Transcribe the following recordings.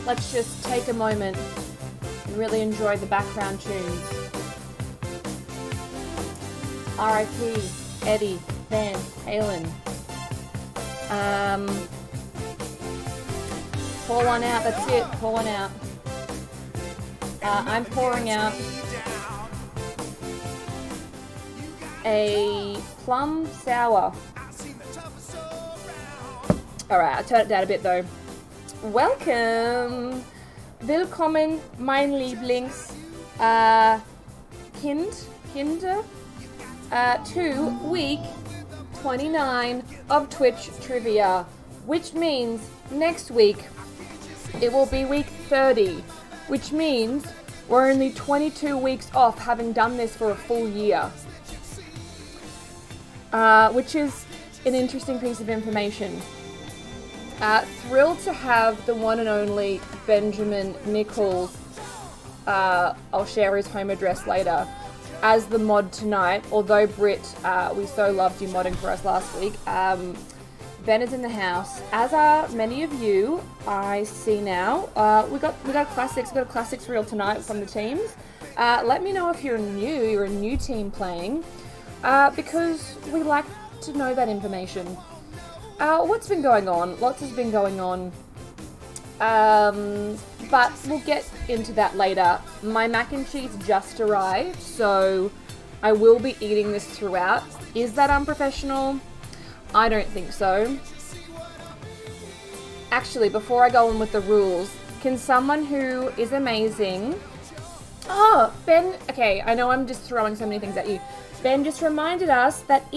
let's just take a moment and really enjoy the background tunes. R.I.P. Eddie Van Halen. Pour one out, that's it, pour one out. I'm pouring out a plum sour. Alright, I'll turn it down a bit though. Welcome! Willkommen, mein Lieblings Kinder to week 29 of Twitch Trivia, which means next week it will be week 30, which means we're only 22 weeks off having done this for a full year, which is an interesting piece of information. Thrilled to have the one and only Benjamin Nichols, I'll share his home address later, as the mod tonight. Although Britt, we so loved you modding for us last week. Ben is in the house, as are many of you. I see now. We got classics. We got a classics reel tonight from the teams. Let me know if you're new. You're a new team playing, because we like to know that information. What's been going on? Lots has been going on. But we'll get into that later. My mac and cheese just arrived, so I will be eating this throughout. Is that unprofessional? I don't think so. Actually, before I go on with the rules, can someone who is amazing... Oh, Ben... Okay, I know I'm just throwing so many things at you. Ben just reminded us that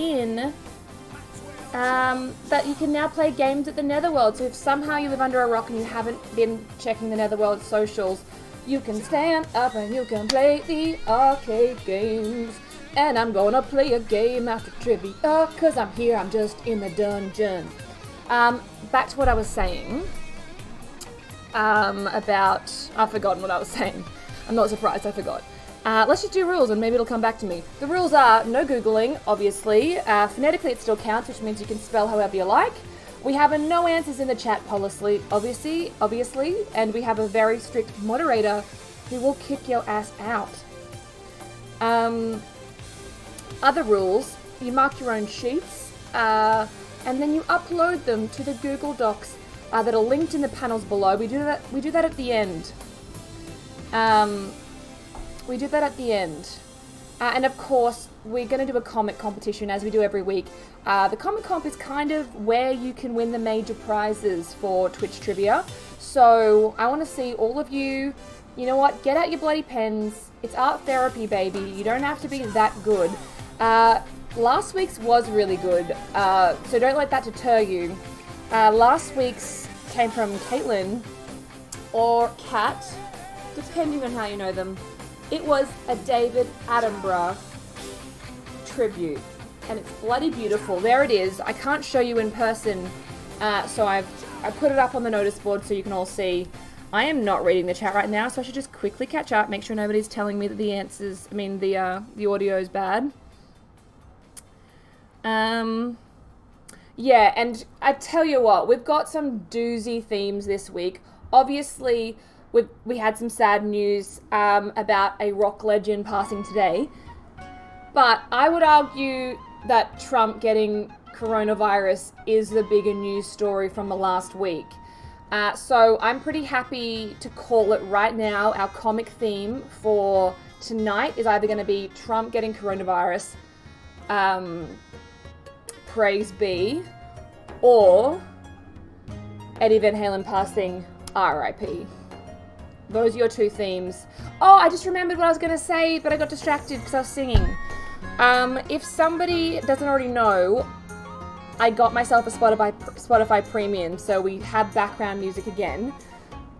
that you can now play games at the Netherworld. So if somehow you live under a rock and you haven't been checking the Netherworld socials, you can stand up and you can play the arcade games. And I'm gonna play a game after trivia, cause I'm here, I'm just in the dungeon. Back to what I was saying. About... I've forgotten what I was saying. I'm not surprised I forgot. Let's just do rules and maybe it'll come back to me. The rules are no Googling, obviously. Phonetically it still counts, which means you can spell however you like. We have a no answers in the chat policy, obviously, and we have a very strict moderator who will kick your ass out. Other rules, you mark your own sheets, and then you upload them to the Google Docs that are linked in the panels below. We do that at the end. We do that at the end. And of course, we're going to do a comic competition as we do every week. The comic comp is kind of where you can win the major prizes for Twitch Trivia. So I want to see all of you, you know what, get out your bloody pens. It's art therapy, baby. You don't have to be that good. Last week's was really good, so don't let that deter you. Last week's came from Caitlin, or Kat, depending on how you know them. It was a David Attenborough tribute, and it's bloody beautiful. There it is. I can't show you in person, so I put it up on the notice board so you can all see. I am not reading the chat right now, so I should just quickly catch up, make sure nobody's telling me that the answers, the audio is bad. Yeah, and I tell you what, we've got some doozy themes this week. Obviously, we had some sad news about a rock legend passing today, but I would argue that Trump getting coronavirus is the bigger news story from the last week. So I'm pretty happy to call it right now. Our comic theme for tonight is either going to be Trump getting coronavirus, praise be, or Eddie Van Halen passing, R.I.P. Those are your two themes. Oh, I just remembered what I was going to say, but I got distracted because I was singing. If somebody doesn't already know, I got myself a Spotify Premium, so we have background music again.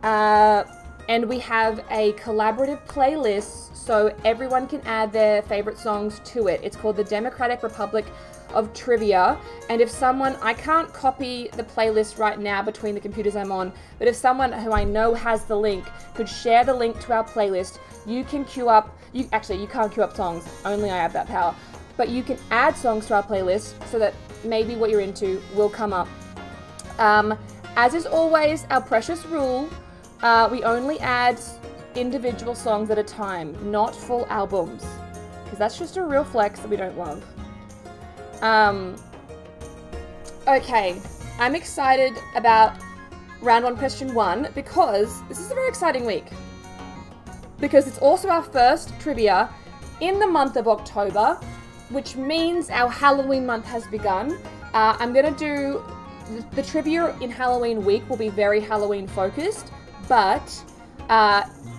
And we have a collaborative playlist, so everyone can add their favorite songs to it. It's called the Democratic Republic of Trivia, and if someone, I can't copy the playlist right now between the computers I'm on, but if someone who I know has the link could share the link to our playlist, you can queue up, actually you can't queue up songs, only I have that power, but you can add songs to our playlist so that maybe what you're into will come up. As is always, our precious rule, We only add individual songs at a time, not full albums, because that's just a real flex that we don't love. Okay, I'm excited about round 1, question 1, because this is a very exciting week. Because it's also our first trivia in the month of October, which means our Halloween month has begun. I'm going to do the trivia in Halloween week will be very Halloween focused, but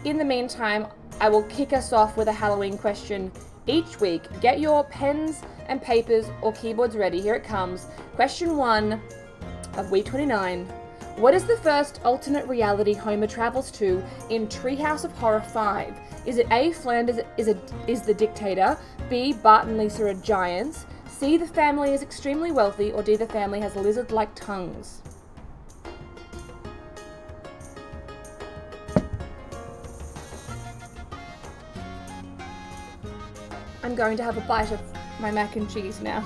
in the meantime, I will kick us off with a Halloween question each week. Get your pens and papers or keyboards ready. Here it comes. Question 1 of week 29. What is the first alternate reality Homer travels to in Treehouse of Horror 5? Is it A, Flanders is the dictator, B, Bart and Lisa are giants, C, the family is extremely wealthy, or D, the family has lizard-like tongues? I'm going to have a bite of my mac and cheese now.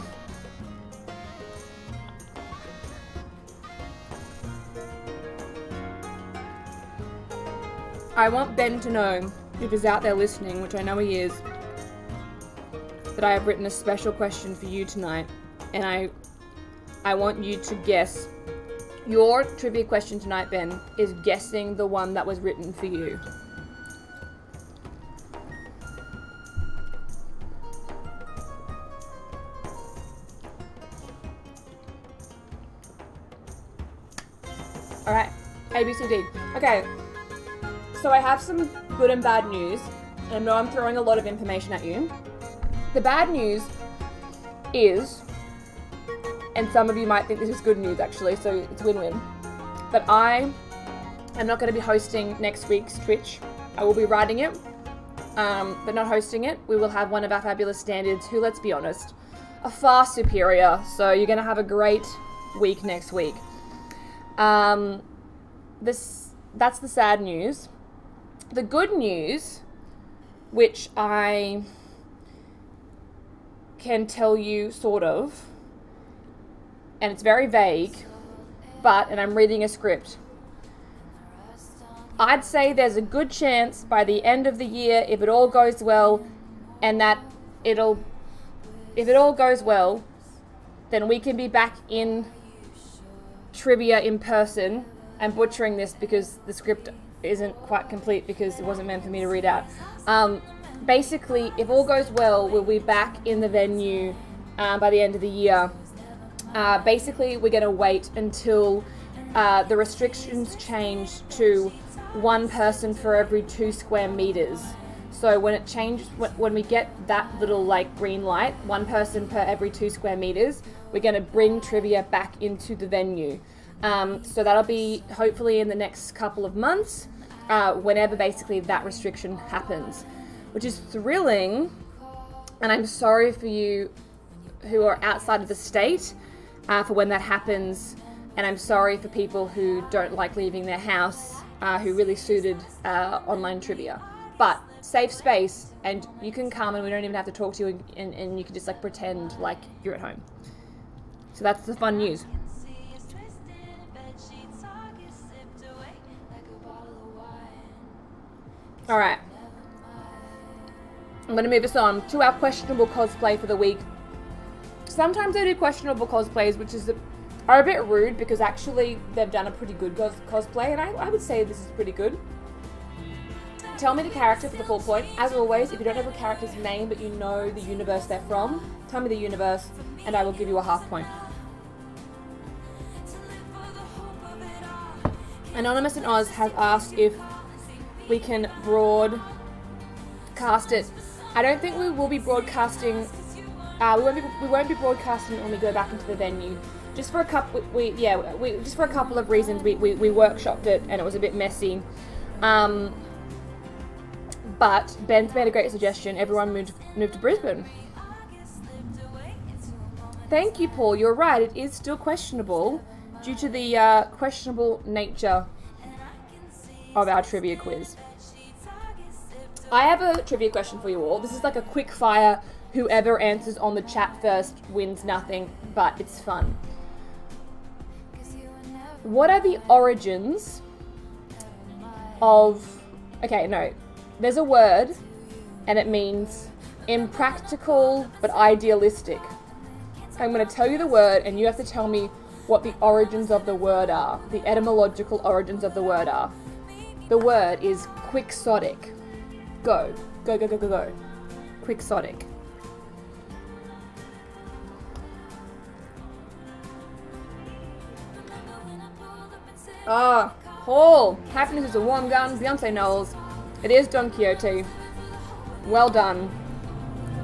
I want Ben to know, if he's out there listening, which I know he is, that I have written a special question for you tonight, and I want you to guess. Your trivia question tonight, Ben, is guessing the one that was written for you. Alright, A, B, C, D. Okay, so I have some good and bad news, and I know I'm throwing a lot of information at you. The bad news is, and some of you might think this is good news actually, so it's win-win, but I am not going to be hosting next week's Twitch. I will be writing it, but not hosting it. We will have one of our fabulous standards who, let's be honest, are far superior, so you're going to have a great week next week. That's the sad news. The good news, which I can tell you sort of, and it's very vague, and I'm reading a script. I'd say there's a good chance by the end of the year, if it all goes well, and that if it all goes well, then we can be back in trivia in person. I'm butchering this because the script isn't quite complete because it wasn't meant for me to read out. Basically, if all goes well, we'll be back in the venue by the end of the year. Basically, we're going to wait until the restrictions change to 1 person for every 2 square meters. So when it changes, when we get that little like green light, 1 person per every 2 square meters, we're going to bring trivia back into the venue. So that'll be hopefully in the next couple of months, whenever basically that restriction happens, which is thrilling. And I'm sorry for you who are outside of the state for when that happens. And I'm sorry for people who don't like leaving their house, who really suited online trivia. But safe space, and you can come and we don't even have to talk to you, and you can just like pretend like you're at home. So that's the fun news. Alright, I'm going to move us on to our questionable cosplay for the week. Sometimes I do questionable cosplays, which are a bit rude because actually they've done a pretty good cosplay, and I would say this is pretty good. Tell me the character for the full point. As always, if you don't know the character's name but you know the universe they're from, tell me the universe and I will give you a half point. Anonymous in Oz has asked if we can broadcast it. I don't think we will be broadcasting. We won't be broadcasting when we go back into the venue. Just for a couple. Just for a couple of reasons. We workshopped it and it was a bit messy. But Ben's made a great suggestion. Everyone moved to Brisbane. Thank you, Paul. You're right. It is still questionable due to the questionable nature of our trivia quiz. I have a trivia question for you all. This is like a quick fire. Whoever answers on the chat first wins nothing, but it's fun. What are the origins of... Okay, no. There's a word, and it means impractical but idealistic. I'm going to tell you the word, and you have to tell me what the origins of the word are. The etymological origins of the word are. The word is quixotic. Go. Go, go, go, go, go. Quixotic. Ah, Paul. Happiness is a warm gun. Beyonce Knowles. It is Don Quixote. Well done.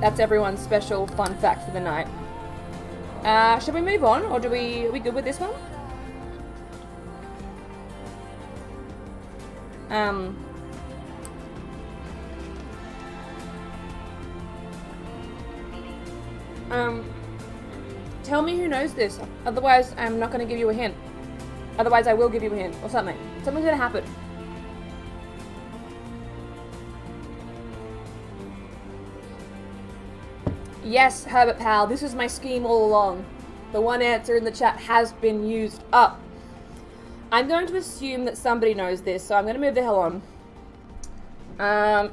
That's everyone's special fun fact for the night. Should we move on, or are we good with this one? Tell me who knows this. Otherwise, I'm not going to give you a hint. Otherwise, I will give you a hint or something. Something's going to happen. Yes, Herbert Powell, this is my scheme all along. The one answer in the chat has been used up. I'm going to assume that somebody knows this, so I'm going to move the hell on.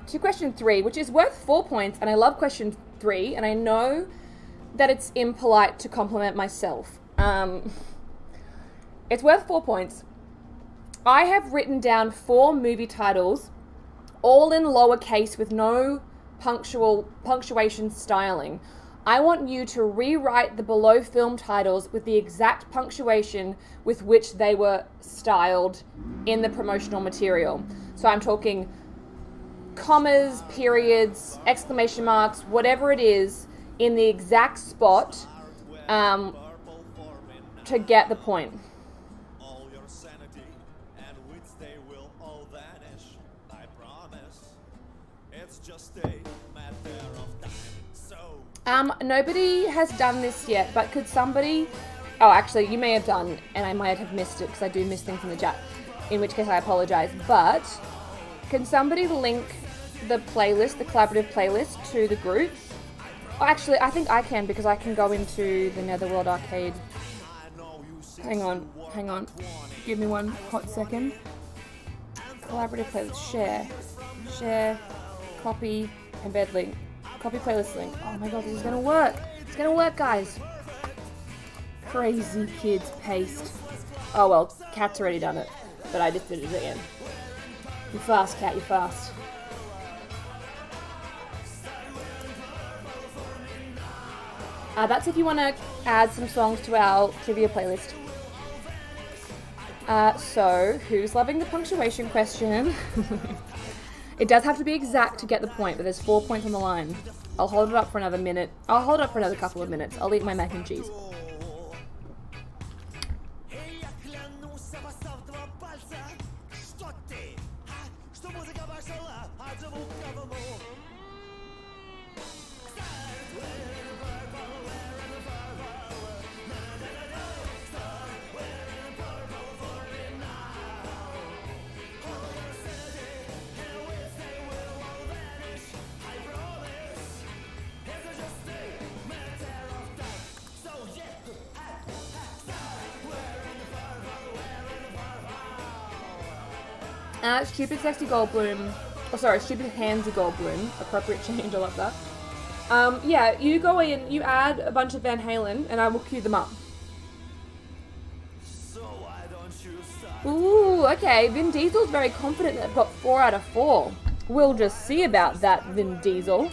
To question 3, which is worth 4 points, and I love question 3, and I know that it's impolite to compliment myself. It's worth 4 points. I have written down 4 movie titles, all in lowercase with no punctuation styling. I want you to rewrite the below film titles with the exact punctuation with which they were styled in the promotional material. So I'm talking commas, periods, exclamation marks, whatever it is, in the exact spot to get the point. Nobody has done this yet, but could somebody... Oh, actually, you may have done, and I might have missed it, because I do miss things in the chat, in which case I apologize, but can somebody link the playlist, the collaborative playlist, to the group? Oh, actually, I think I can, because I can go into the Netherworld arcade. Hang on. Give me one hot second. Collaborative playlist, share, copy, embed link. Copy playlist link. Oh my god, this is gonna work. It's gonna work, guys. Crazy kids paste. Oh well, Cat's already done it, but I just did it again. You fast, Cat, you fast. That's if you want to add some songs to our trivia playlist. So, who's loving the punctuation question? It does have to be exact to get the point, but there's 4 points on the line. I'll hold it up for another minute. I'll hold it up for another couple of minutes. I'll eat my mac and cheese. Stupid Sexy Goldblum. Oh, sorry, Stupid Handsy Goldblum. Appropriate change, I love that. Yeah, you go in, you add a bunch of Van Halen, and I will cue them up. Ooh, okay. Vin Diesel's very confident that I've got 4 out of 4. We'll just see about that, Vin Diesel.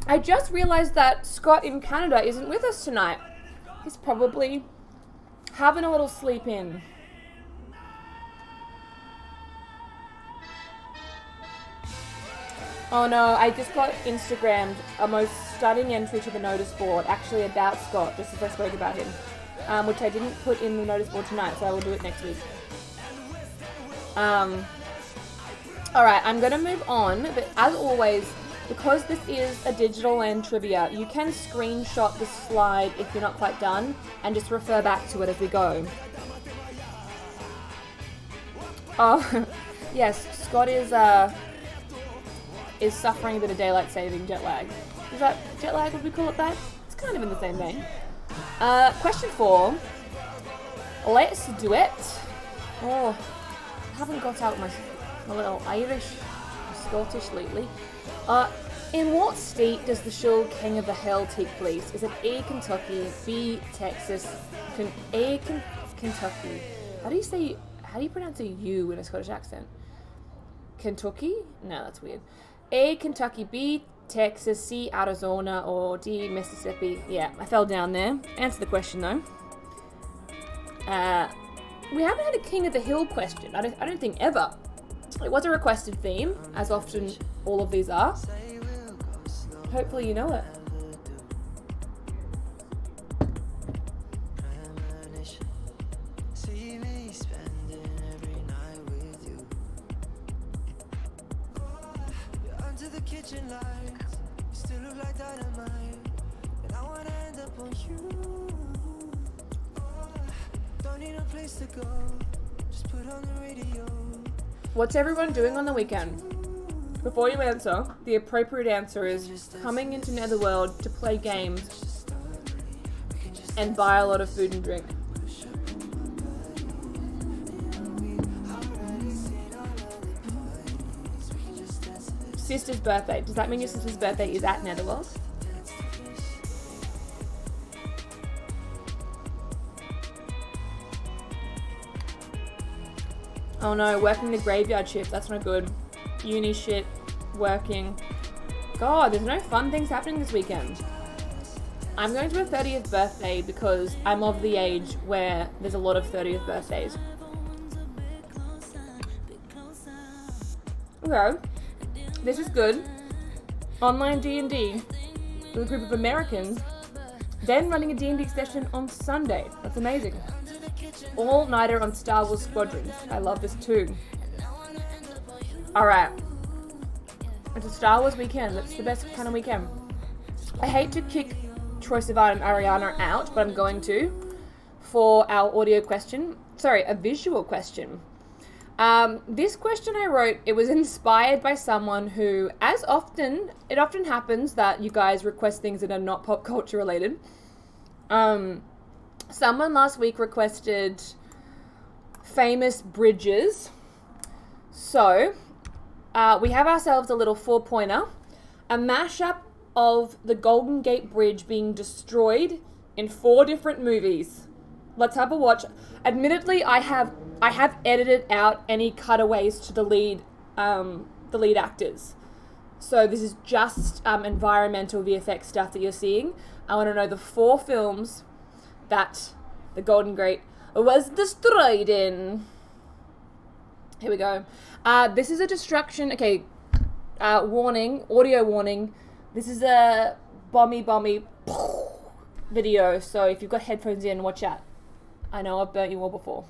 I just realised that Scott in Canada isn't with us tonight. He's probably having a little sleep in. Oh no, I just got Instagrammed a most stunning entry to the notice board, actually about Scott, just as I spoke about him, which I didn't put in the notice board tonight, so I will do it next week. Alright, I'm going to move on, but as always, because this is a digital land trivia, you can screenshot the slide if you're not quite done, and just refer back to it as we go. Oh, yes, Scott is suffering a bit of daylight saving jet lag. Is that jet lag, would we call it that? It's kind of in the same vein. Question 4. let's do it. Oh, I haven't got out my little Irish or Scottish lately. In what state does the show King of the Hill take place? Is it A, Kentucky, B, Texas, Kentucky? How do you pronounce a U in a Scottish accent? Kentucky? No, that's weird. A, Kentucky, B, Texas, C, Arizona, or D, Mississippi. Yeah, I fell down there. Answer the question though. We haven't had a King of the Hill question. I don't think ever. It was a requested theme, as often all of these are. Hopefully you know it. What's everyone doing on the weekend? Before you answer, the appropriate answer is coming into Netherworld to play games and buy a lot of food and drink. Sister's birthday. Does that mean your sister's birthday is at Netherworld? Oh no, working the graveyard shift. That's not good. Uni shit, working. God, there's no fun things happening this weekend. I'm going to a 30th birthday because I'm of the age where there's a lot of 30th birthdays. Okay, this is good. Online D&D with a group of Americans, then running a D&D session on Sunday. That's amazing. All-nighter on Star Wars Squadrons. I love this too. Alright. It's a Star Wars weekend. That's the best kind of weekend. I hate to kick Troye Sivan and Ariana out, but I'm going to for our audio question. Sorry, a visual question. This question I wrote, it was inspired by someone who, it often happens that you guys request things that are not pop culture related. Someone last week requested famous bridges. So, we have ourselves a little 4-pointer, a mashup of the Golden Gate Bridge being destroyed in 4 different movies. Let's have a watch. Admittedly, I have edited out any cutaways to the lead actors. So this is just environmental VFX stuff that you're seeing. I want to know the 4 films that the Golden Gate was destroyed in. Here we go. This is a destruction. Okay, warning, audio warning. This is a bomby video, so if you've got headphones in, watch out. I know I've burnt you all before.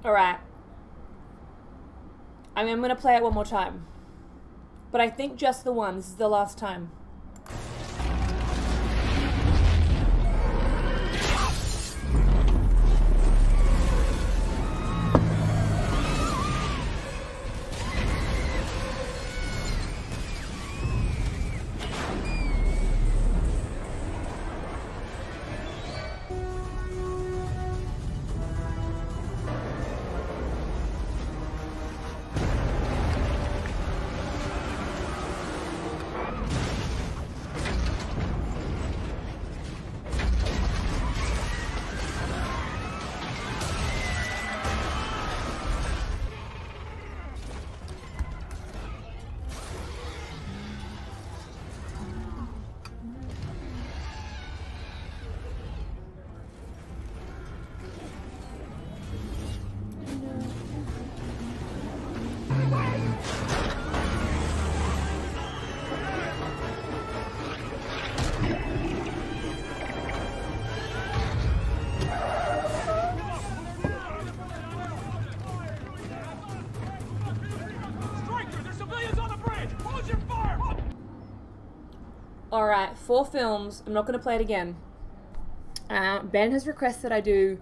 Alright. I'm going to play it one more time. But I think just the one. This is the last time. Alright, 4 films. I'm not going to play it again. Ben has requested I do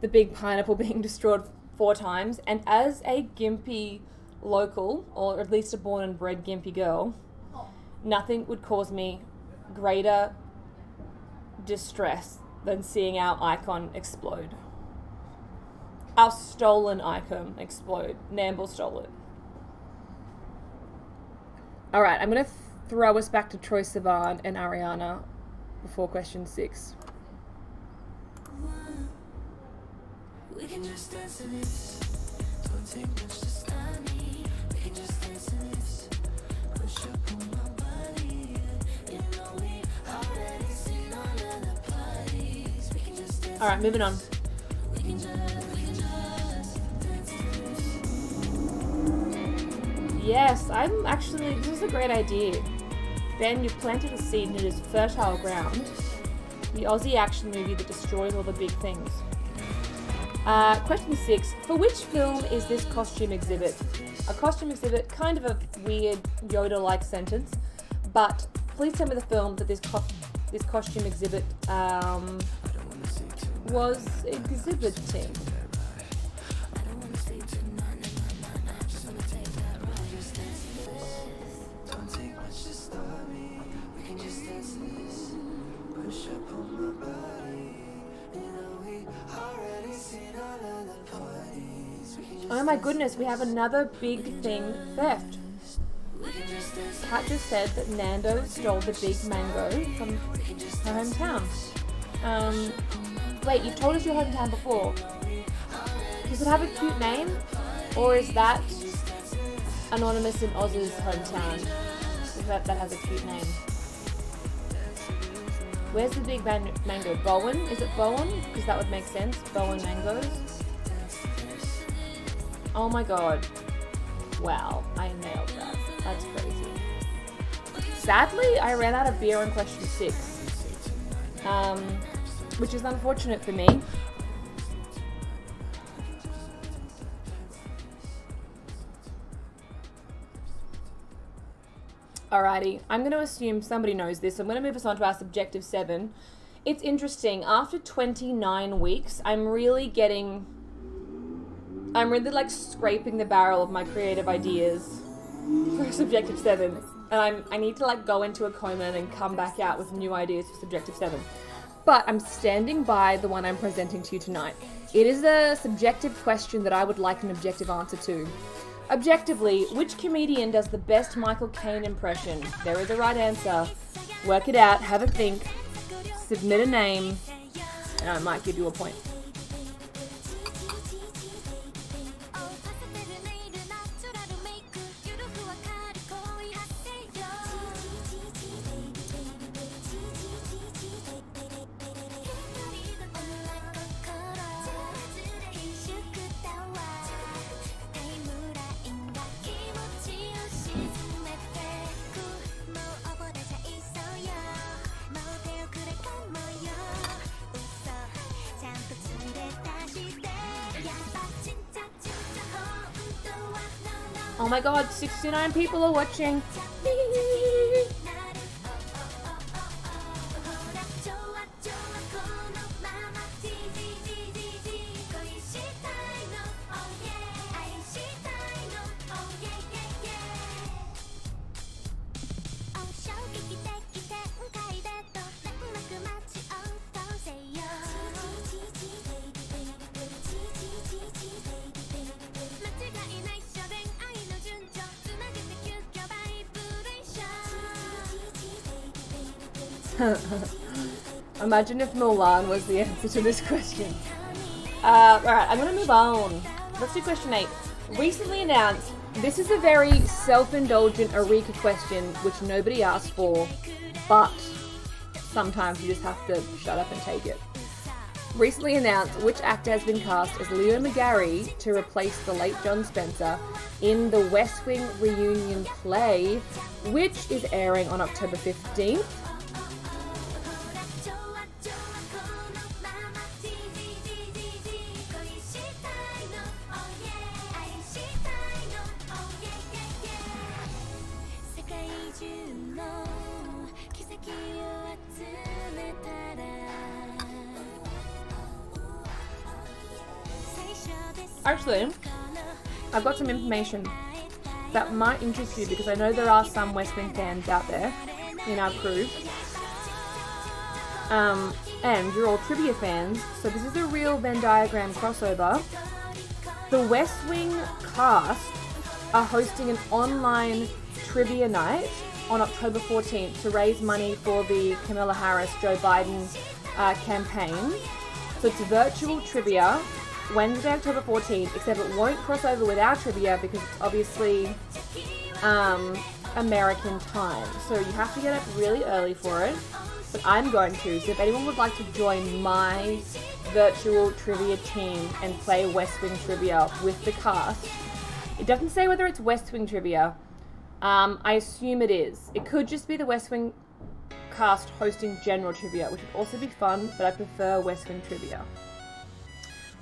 the big pineapple being destroyed 4 times, and as a Gympie local, or at least a born and bred Gympie girl, nothing would cause me greater distress than seeing our icon explode. Our stolen icon explode. Namble stole it. Alright, I'm going to throw us back to Troye Sivan and Ariana before question 6. We can just dance in this. Don't take much to stop me. We can just dance in this. Push up on my body. You know we already seen all of the parties. We can just dance. Alright, moving on. We can just dance in this. Yes, I'm actually, this is a great idea. Ben, you've planted a seed and it is fertile ground. The Aussie action movie that destroys all the big things. Question 6. For which film is this costume exhibit? A costume exhibit, kind of a weird Yoda-like sentence, but please tell me the film that this costume exhibit was exhibiting. Oh my goodness, we have another big thing theft. Kat just said that Nando stole the big mango from her hometown. Wait, you've told us your hometown before. Does it have a cute name? Or is that anonymous in Oz's hometown? That has a cute name. Where's the big mango? Bowen? Is it Bowen? Because that would make sense. Bowen mangoes. Oh my god. Wow, I nailed that. That's crazy. Sadly, I ran out of beer on question 6. Which is unfortunate for me. Alrighty, I'm going to assume somebody knows this. I'm going to move us on to our subjective 7. It's interesting. After 29 weeks, I'm really like scraping the barrel of my creative ideas for subjective 7. And I need to like go into a coma and come back out with new ideas for subjective 7. But I'm standing by the one I'm presenting to you tonight. It is a subjective question that I would like an objective answer to. Objectively, which comedian does the best Michael Caine impression? There is a right answer. Work it out, have a think, submit a name, and I might give you a point. Oh my god, 69 people are watching. Imagine if Mulan was the answer to this question. Alright, I'm gonna move on. Let's do question 8. Recently announced, this is a very self-indulgent Arika question which nobody asked for, but sometimes you just have to shut up and take it. Recently announced which actor has been cast as Leo McGarry to replace the late John Spencer in the West Wing reunion play, which is airing on October 15th. Actually, I've got some information that might interest you because I know there are some West Wing fans out there in our crew. And you're all trivia fans, so this is a real Venn diagram crossover. The West Wing cast are hosting an online trivia night on October 14th to raise money for the Kamala Harris-Joe Biden campaign. So it's virtual trivia, Wednesday, October 14th, except it won't cross over with our trivia because it's obviously American time. So you have to get up really early for it, but I'm going to. So if anyone would like to join my virtual trivia team and play West Wing trivia with the cast, it doesn't say whether it's West Wing trivia. I assume it is. It could just be the West Wing cast hosting general trivia, which would also be fun, but I prefer West Wing trivia.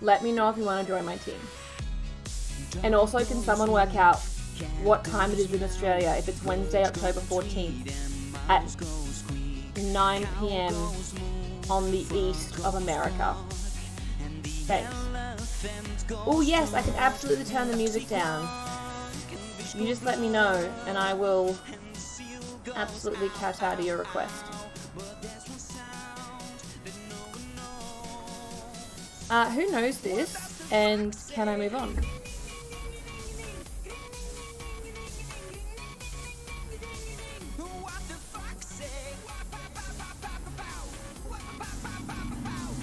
Let me know if you want to join my team. And also, can someone work out what time it is in Australia if it's Wednesday, October 14th at 9 p.m. on the east of America? Thanks. Oh yes, I can absolutely turn the music down. You just let me know and I will absolutely cat out of your request. Who knows this? And can I move on?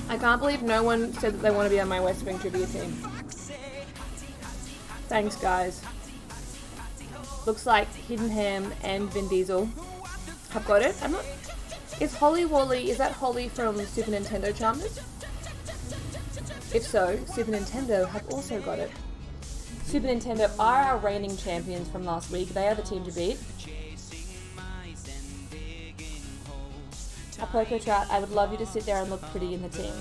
I can't believe no one said that they want to be on my West Wing trivia team. Thanks, guys. Looks like Hidden Ham and Vin Diesel have got it. I'm not... Is Holly Wally... Is that Holly from Super Nintendo Charmers? If so, Super Nintendo have also got it. Super Nintendo are our reigning champions from last week. They are the team to beat. A Poco Trout, I would love you to sit there and look pretty in the team.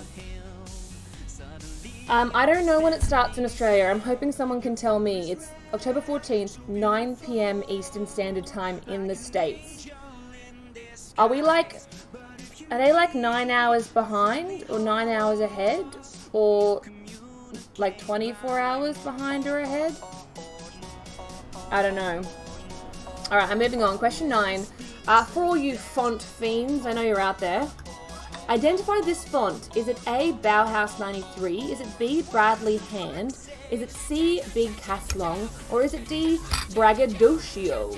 I don't know when it starts in Australia. I'm hoping someone can tell me. It's October 14th, 9 p.m. Eastern Standard Time in the States. Are they like 9 hours behind or 9 hours ahead? Or like 24 hours behind or ahead? I don't know. Alright, I'm moving on. Question 9. For all you font fiends, I know you're out there. Identify this font. Is it A, Bauhaus 93? Is it B, Bradley Hand? Is it C, Big Caslong? Or is it D, Braggadocio?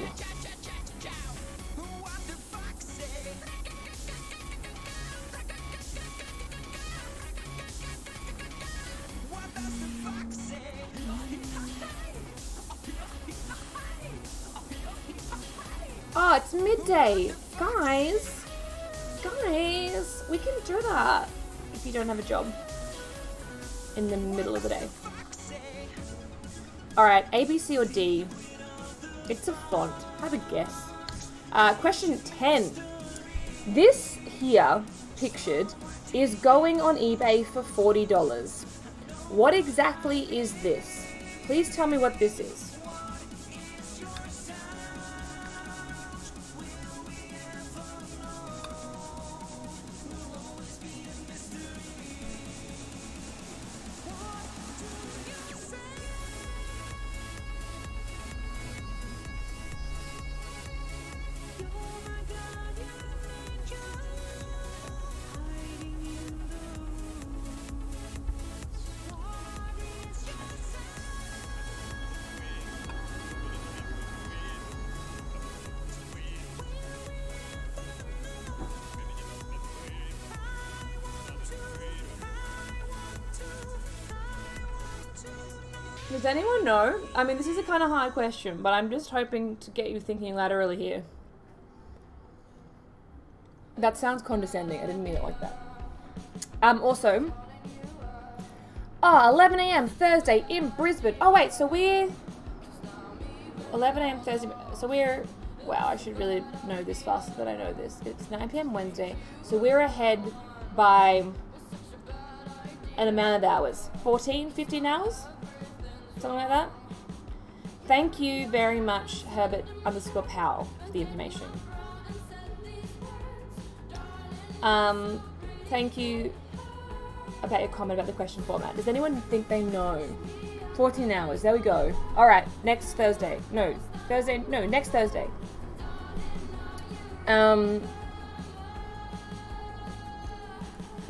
Oh, it's midday. Guys, we can do that if you don't have a job in the middle of the day. Alright, A, B, C, or D? It's a font. Have a guess. Question 10. This here, pictured, is going on eBay for $40. What exactly is this? Please tell me what this is. Does anyone know? I mean, this is a kind of hard question, but I'm just hoping to get you thinking laterally here. That sounds condescending. I didn't mean it like that. Also, 11 a.m. Thursday in Brisbane. Oh, wait, so we're... 11 a.m. Thursday... So we're... Wow, I should really know this faster than I know this. It's 9 p.m. Wednesday. So we're ahead by an amount of hours. 14, 15 hours? Something like that. Thank you very much, Herbert_Powell, for the information. Thank you, about your comment about the question format. Does anyone think they know? 14 hours. There we go. All right. Next Thursday. No. Thursday. No. Next Thursday. Does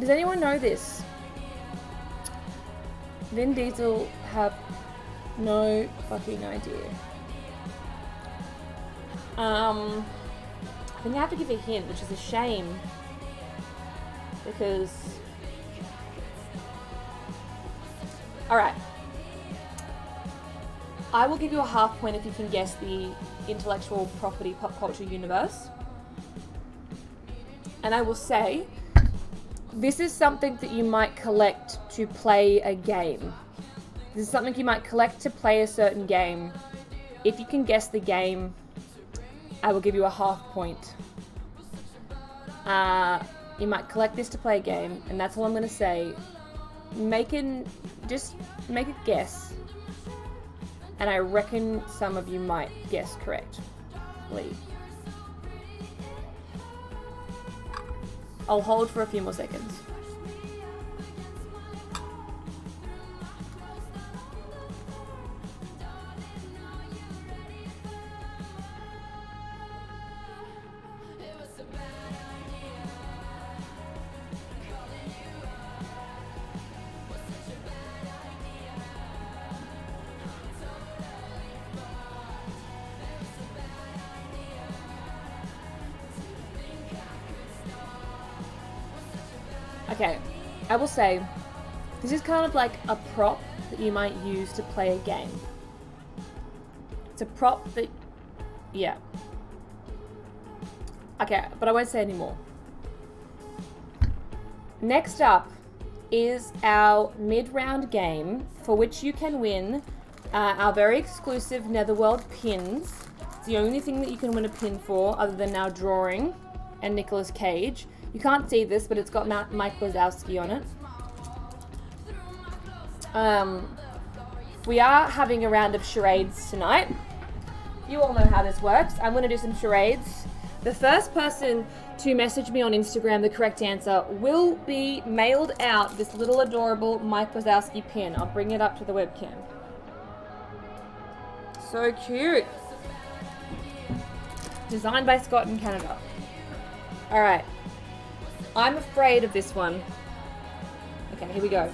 anyone know this? Vin Diesel have no fucking idea. I think I have to give a hint, which is a shame. Because... Alright. I will give you a half point if you can guess the intellectual property pop culture universe. And I will say, this is something that you might collect to play a game. This is something you might collect to play a certain game. If you can guess the game, I will give you a half point. You might collect this to play a game, and that's all I'm going to say. Just make a guess. And I reckon some of you might guess correctly. I'll hold for a few more seconds. Okay, I will say, this is kind of like a prop that you might use to play a game. It's a prop that, yeah. Okay, but I won't say any more. Next up is our mid-round game, for which you can win our very exclusive Netherworld pins. It's the only thing that you can win a pin for, other than our drawing and Nicolas Cage. You can't see this, but it's got Mike Wazowski on it. We are having a round of charades tonight. You all know how this works. I'm going to do some charades. The first person to message me on Instagram the correct answer will be mailed out this little adorable Mike Wazowski pin. I'll bring it up to the webcam. So cute. Designed by Scott in Canada. Alright. I'm afraid of this one. Okay, here we go.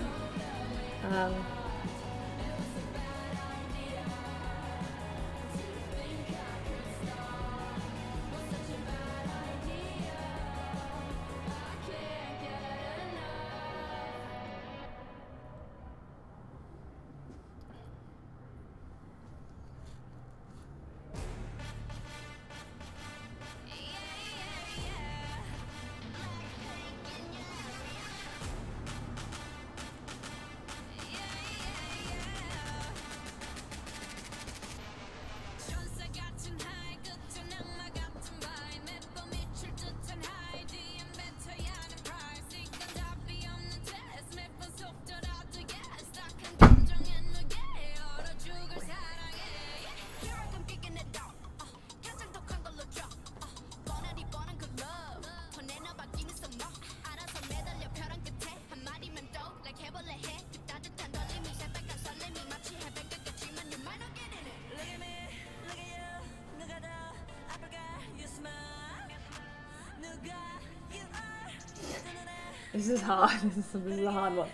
This is hard. This is a hard one.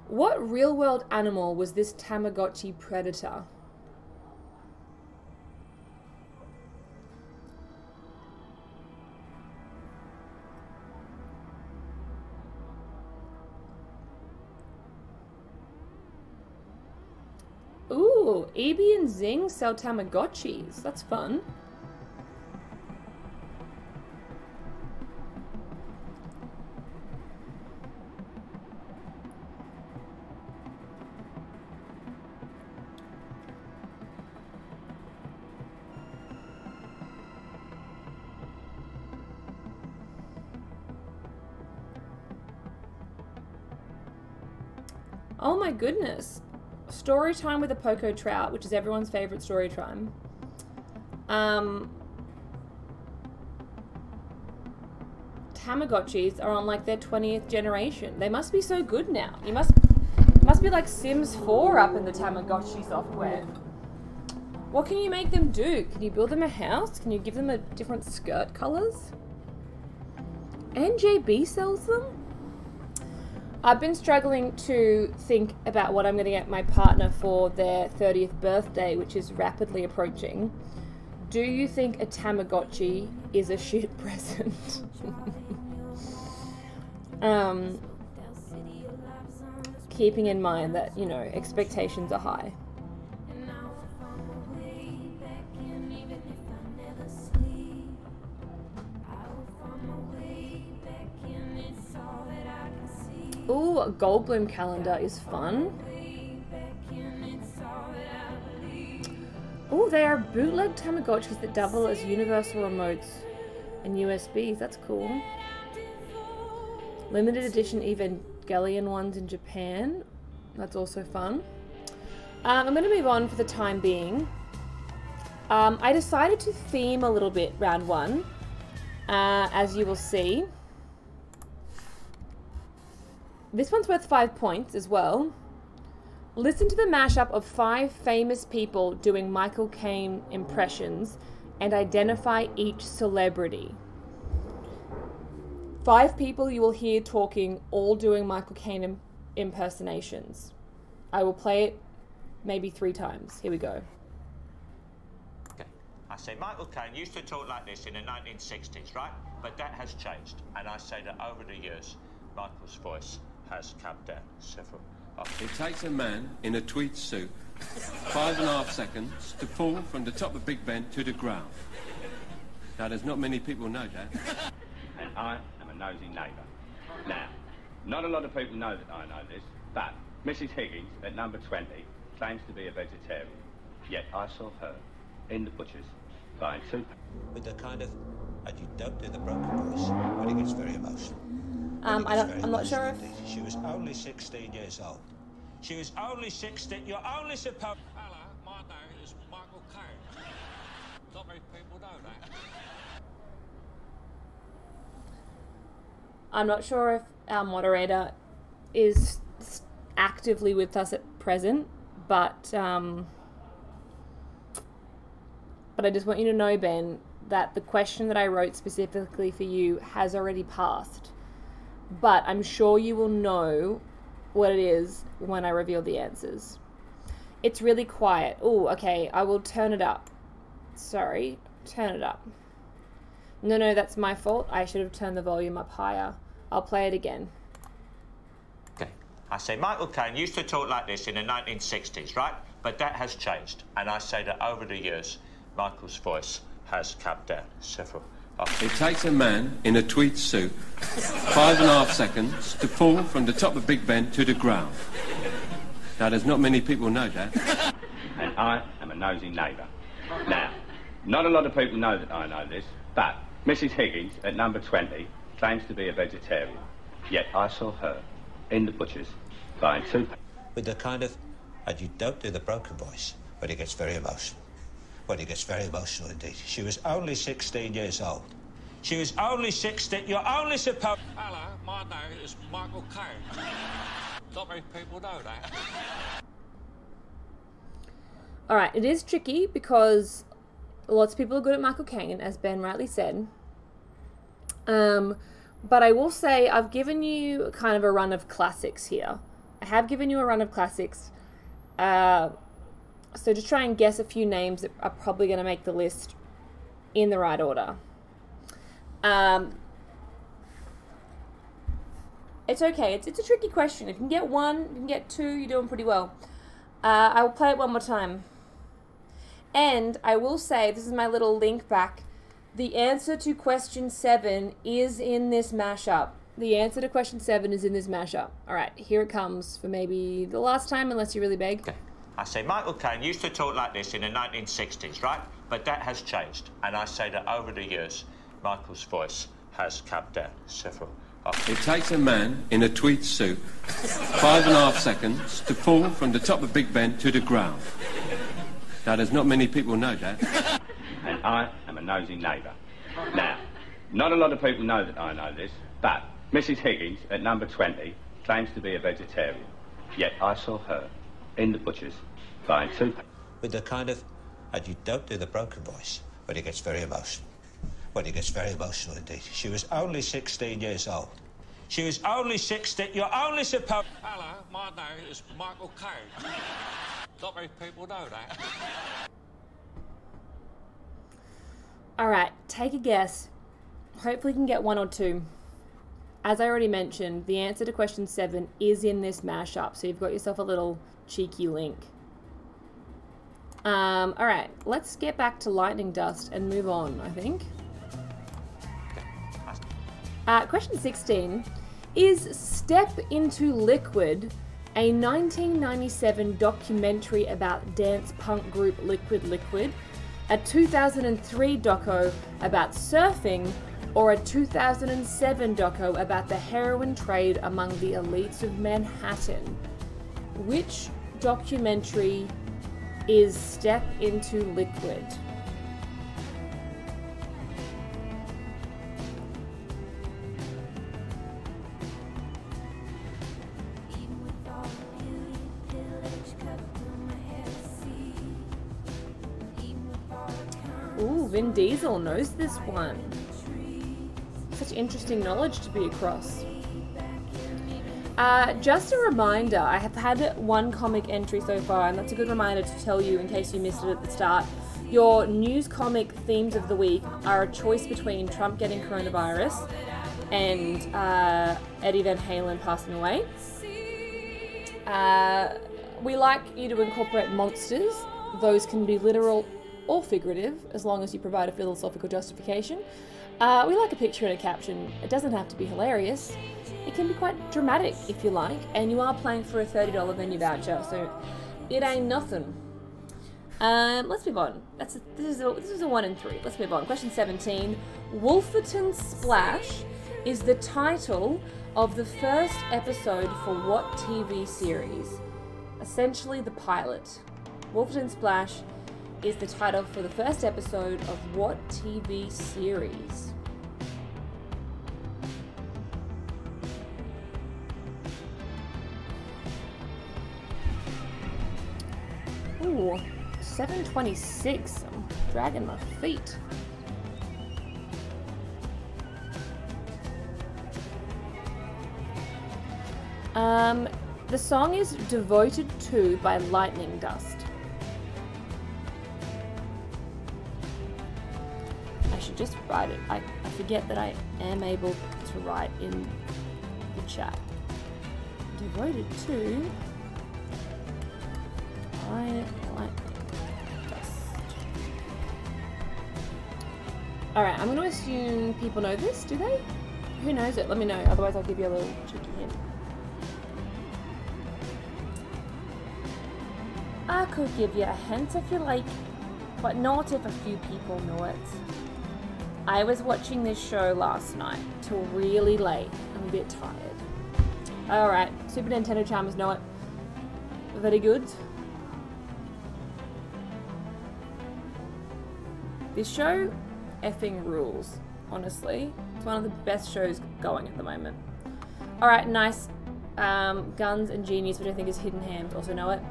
What real-world animal was this Tamagotchi predator? Ooh, Eevee and Zing sell Tamagotchis. That's fun. Oh my goodness. Story time with a Poco Trout, which is everyone's favorite story time. Tamagotchis are on like their 20th generation. They must be so good now. It must be like Sims 4 up in the Tamagotchi software. What can you make them do? Can you build them a house? Can you give them a different skirt colors? NJB sells them? I've been struggling to think about what I'm going to get my partner for their 30th birthday, which is rapidly approaching. Do you think a Tamagotchi is a shit present? Keeping in mind that, you know, expectations are high. Ooh, a Goldblum calendar is fun. Ooh, they are bootleg Tamagotchis that double as universal remotes and USBs. That's cool. Limited edition Evangelion ones in Japan. That's also fun. I'm going to move on for the time being. I decided to theme a little bit round one, as you will see. This one's worth 5 points as well. Listen to the mashup of 5 famous people doing Michael Caine impressions and identify each celebrity. 5 people you will hear talking, all doing Michael Caine impersonations. I will play it maybe 3 times. Here we go. Okay. I say Michael Caine used to talk like this in the 1960s, right? But that has changed. And I say that over the years, Michael's voice has come down several. It takes a man in a tweed suit 5.5 seconds to fall from the top of Big Ben to the ground. Now, there's not many people know that. And I am a nosy neighbour. Now, not a lot of people know that I know this, but Mrs. Higgins at number 20 claims to be a vegetarian. Yet I saw her in the butcher's buying soup. With the kind of, and you don't do the broken voice, but it gets very emotional. I'm not sure if... She was only 16 years old. She was only 16. You're only supposed... Hello, my name is Michael Caine. Not many people know that. I'm not sure if our moderator is actively with us at present, but I just want you to know, Ben, that the question that I wrote specifically for you has already passed. But I'm sure you will know what it is when I reveal the answers. It's really quiet. Oh, okay, I will turn it up. Sorry, turn it up. No, that's my fault. I should have turned the volume up higher. I'll play it again. Okay. I say Michael Caine used to talk like this in the 1960s, right? But that has changed. And I say that over the years, Michael's voice has come down several. It takes a man in a tweed suit 5.5 seconds to fall from the top of Big Ben to the ground. Now, there's not many people know that. And I am a nosy neighbour. Now, not a lot of people know that I know this, but Mrs. Higgins at number 20 claims to be a vegetarian. Yet I saw her in the butcher's buying soup. With the kind of, and you don't do the broken voice, but it gets very emotional. Well, it gets very emotional indeed. She was only 16 years old. She was only 16. You're only supposed... Hello, my name is Michael Caine. Not many people know that. Alright, it is tricky because lots of people are good at Michael Caine, as Ben rightly said. But I will say I've given you kind of a run of classics here. I have given you a run of classics. So just try and guess a few names that are probably going to make the list in the right order. It's okay. It's a tricky question. If you can get one, you can get two, you're doing pretty well. I will play it one more time. And I will say, this is my little link back. The answer to question 7 is in this mashup. The answer to question 7 is in this mashup. All right, here it comes for maybe the last time, unless you really beg. Okay. I say Michael Caine used to talk like this in the 1960s, right? But that has changed. And I say that over the years, Michael's voice has come down several. It takes a man in a tweed suit 5.5 seconds to fall from the top of Big Ben to the ground. Now, there's not many people know that. And I am a nosy neighbour. Now, not a lot of people know that I know this, but Mrs. Higgins at number 20 claims to be a vegetarian. Yet I saw her in the butcher's buying toothpaste. With the kind of, and you don't do the broken voice, but it gets very emotional. Well, it gets very emotional indeed. She was only 16 years old. She was only 16. You're only supposed... Hello, my name is Michael Caine. Not many people know that. All right, take a guess. Hopefully you can get one or two. As I already mentioned, the answer to question 7 is in this mashup, so you've got yourself a little cheeky link. All right, let's get back to lightning dust and move on, I think. Question 16. Is Step Into Liquid a 1997 documentary about dance punk group Liquid Liquid, a 2003 doco about surfing, or a 2007 doco about the heroin trade among the elites of Manhattan? Which documentary is Step Into Liquid? Ooh, Vin Diesel knows this one. Such interesting knowledge to be across. Just a reminder, I have had one comic entry so far, and that's a good reminder to tell you in case you missed it at the start. Your news comic themes of the week are a choice between Trump getting coronavirus and Eddie Van Halen passing away. We like you to incorporate monsters. Those can be literal or figurative, as long as you provide a philosophical justification. We like a picture and a caption. It doesn't have to be hilarious. It can be quite dramatic if you like, and you are playing for a $30 venue voucher, so it ain't nothing. Let's move on. This is a 1 in 3. Let's move on. Question 17. Wolferton Splash is the title of the first episode for what TV series? Essentially the pilot. Wolferton Splash is the title for the first episode of what TV series? Ooh, 7:26. I'm dragging my feet. The song is Devoted To by Lightning Dust. I should just write it. I forget that I am able to write in the chat. Devoted To by Lightning Dust. Alright, I'm going to assume people know this, do they? Who knows it? Let me know, otherwise I'll give you a little cheeky hint. I could give you a hint if you like, but not if a few people know it. I was watching this show last night till really late. I'm a bit tired. Alright, Super Nintendo charmers know it. Very good. This show effing rules, honestly. It's one of the best shows going at the moment. Alright, nice. Guns and Genius, which I think is Hidden Hands, also know it.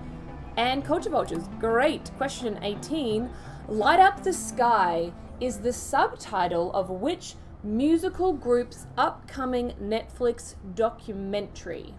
And Culture Vultures, great. Question 18. Light Up the Sky is the subtitle of which musical group's upcoming Netflix documentary?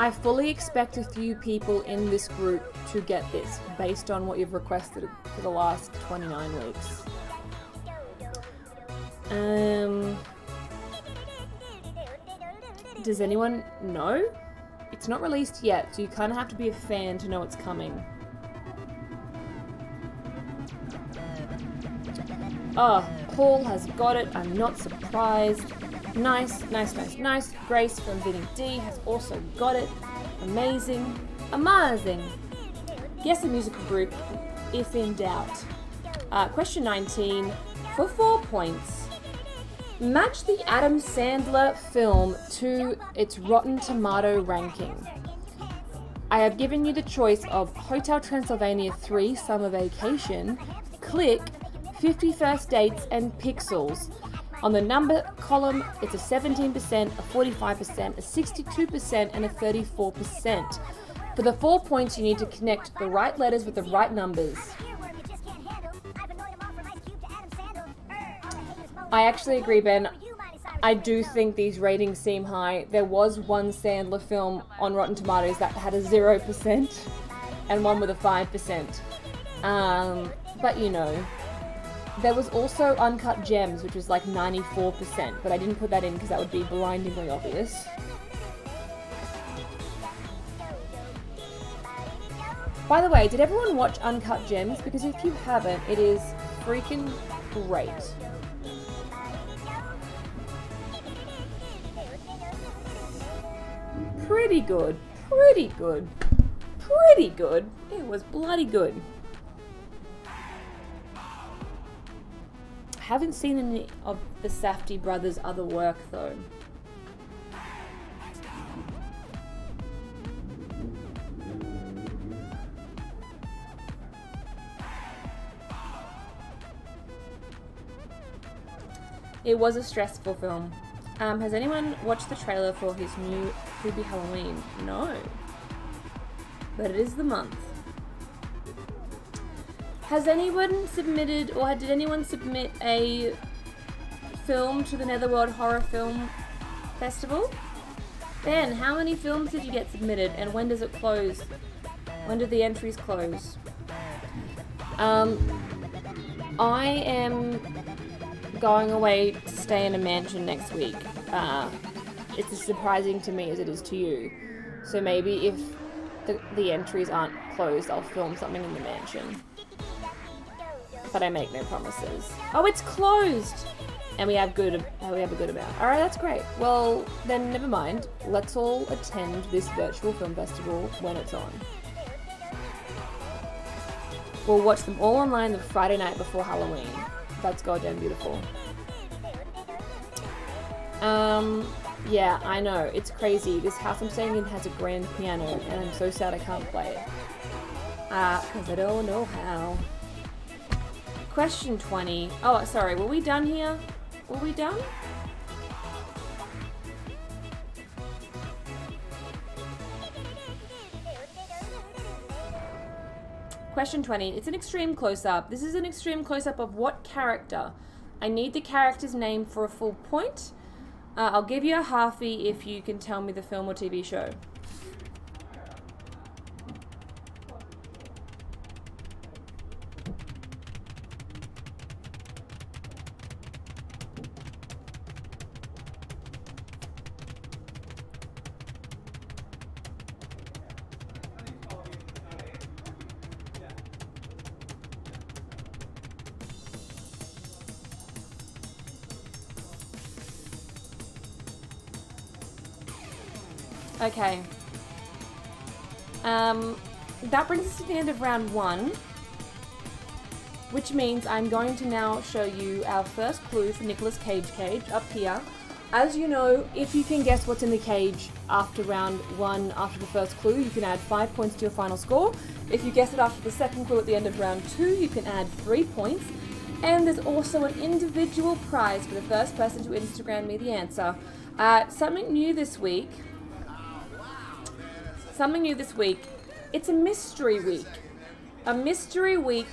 I fully expect a few people in this group to get this, based on what you've requested for the last 29 weeks. Does anyone know? It's not released yet, so you kind of have to be a fan to know it's coming. Oh, Paul has got it. I'm not surprised. Nice, nice, nice, nice. Grace from Vinny D has also got it. Amazing. Amazing. Guess a musical group, if in doubt. Question 19. For 4 points. Match the Adam Sandler film to its Rotten Tomato ranking. I have given you the choice of Hotel Transylvania 3 Summer Vacation, Click, 50 First Dates, and Pixels. On the number column, it's a 17%, a 45%, a 62%, and a 34%. For the 4 points, you need to connect the right letters with the right numbers. I actually agree, Ben. I do think these ratings seem high. There was one Sandler film on Rotten Tomatoes that had a 0% and one with a 5%. But you know, there was also Uncut Gems, which was like 94%, but I didn't put that in because that would be blindingly obvious. By the way, did everyone watch Uncut Gems? Because if you haven't, it is freaking great. Pretty good, pretty good, pretty good. It was bloody good. Haven't seen any of the Safdie brothers' other work though. It was a stressful film. Has anyone watched the trailer for his new Creepy Halloween? No. But it is the month. Has anyone submitted, or did anyone submit a film to the Netherworld Horror Film Festival? Ben, how many films did you get submitted, and when does it close? When do the entries close? I am going away to stay in a mansion next week. It's as surprising to me as it is to you. So maybe if the entries aren't closed, I'll film something in the mansion. But I make no promises. Oh, it's closed! And we have a good amount. Alright, that's great. Well, then never mind. Let's all attend this virtual film festival when it's on. We'll watch them all online the Friday night before Halloween. That's goddamn beautiful. Yeah, I know. It's crazy. This house I'm staying in has a grand piano, and I'm so sad I can't play it. Because I don't know how. Question 20. Oh, sorry. Were we done here? Were we done? Question 20. It's an extreme close-up. This is an extreme close-up of what character? I need the character's name for a full point. I'll give you a halfie if you can tell me the film or TV show. Okay. That brings us to the end of round 1, which means I'm going to now show you our first clue for Nicolas Cage up here. As you know, if you can guess what's in the cage after round 1, after the first clue, you can add 5 points to your final score. If you guess it after the second clue at the end of round 2, you can add 3 points. And there's also an individual prize for the first person to Instagram me the answer. Something new this week. It's a mystery week. A mystery week,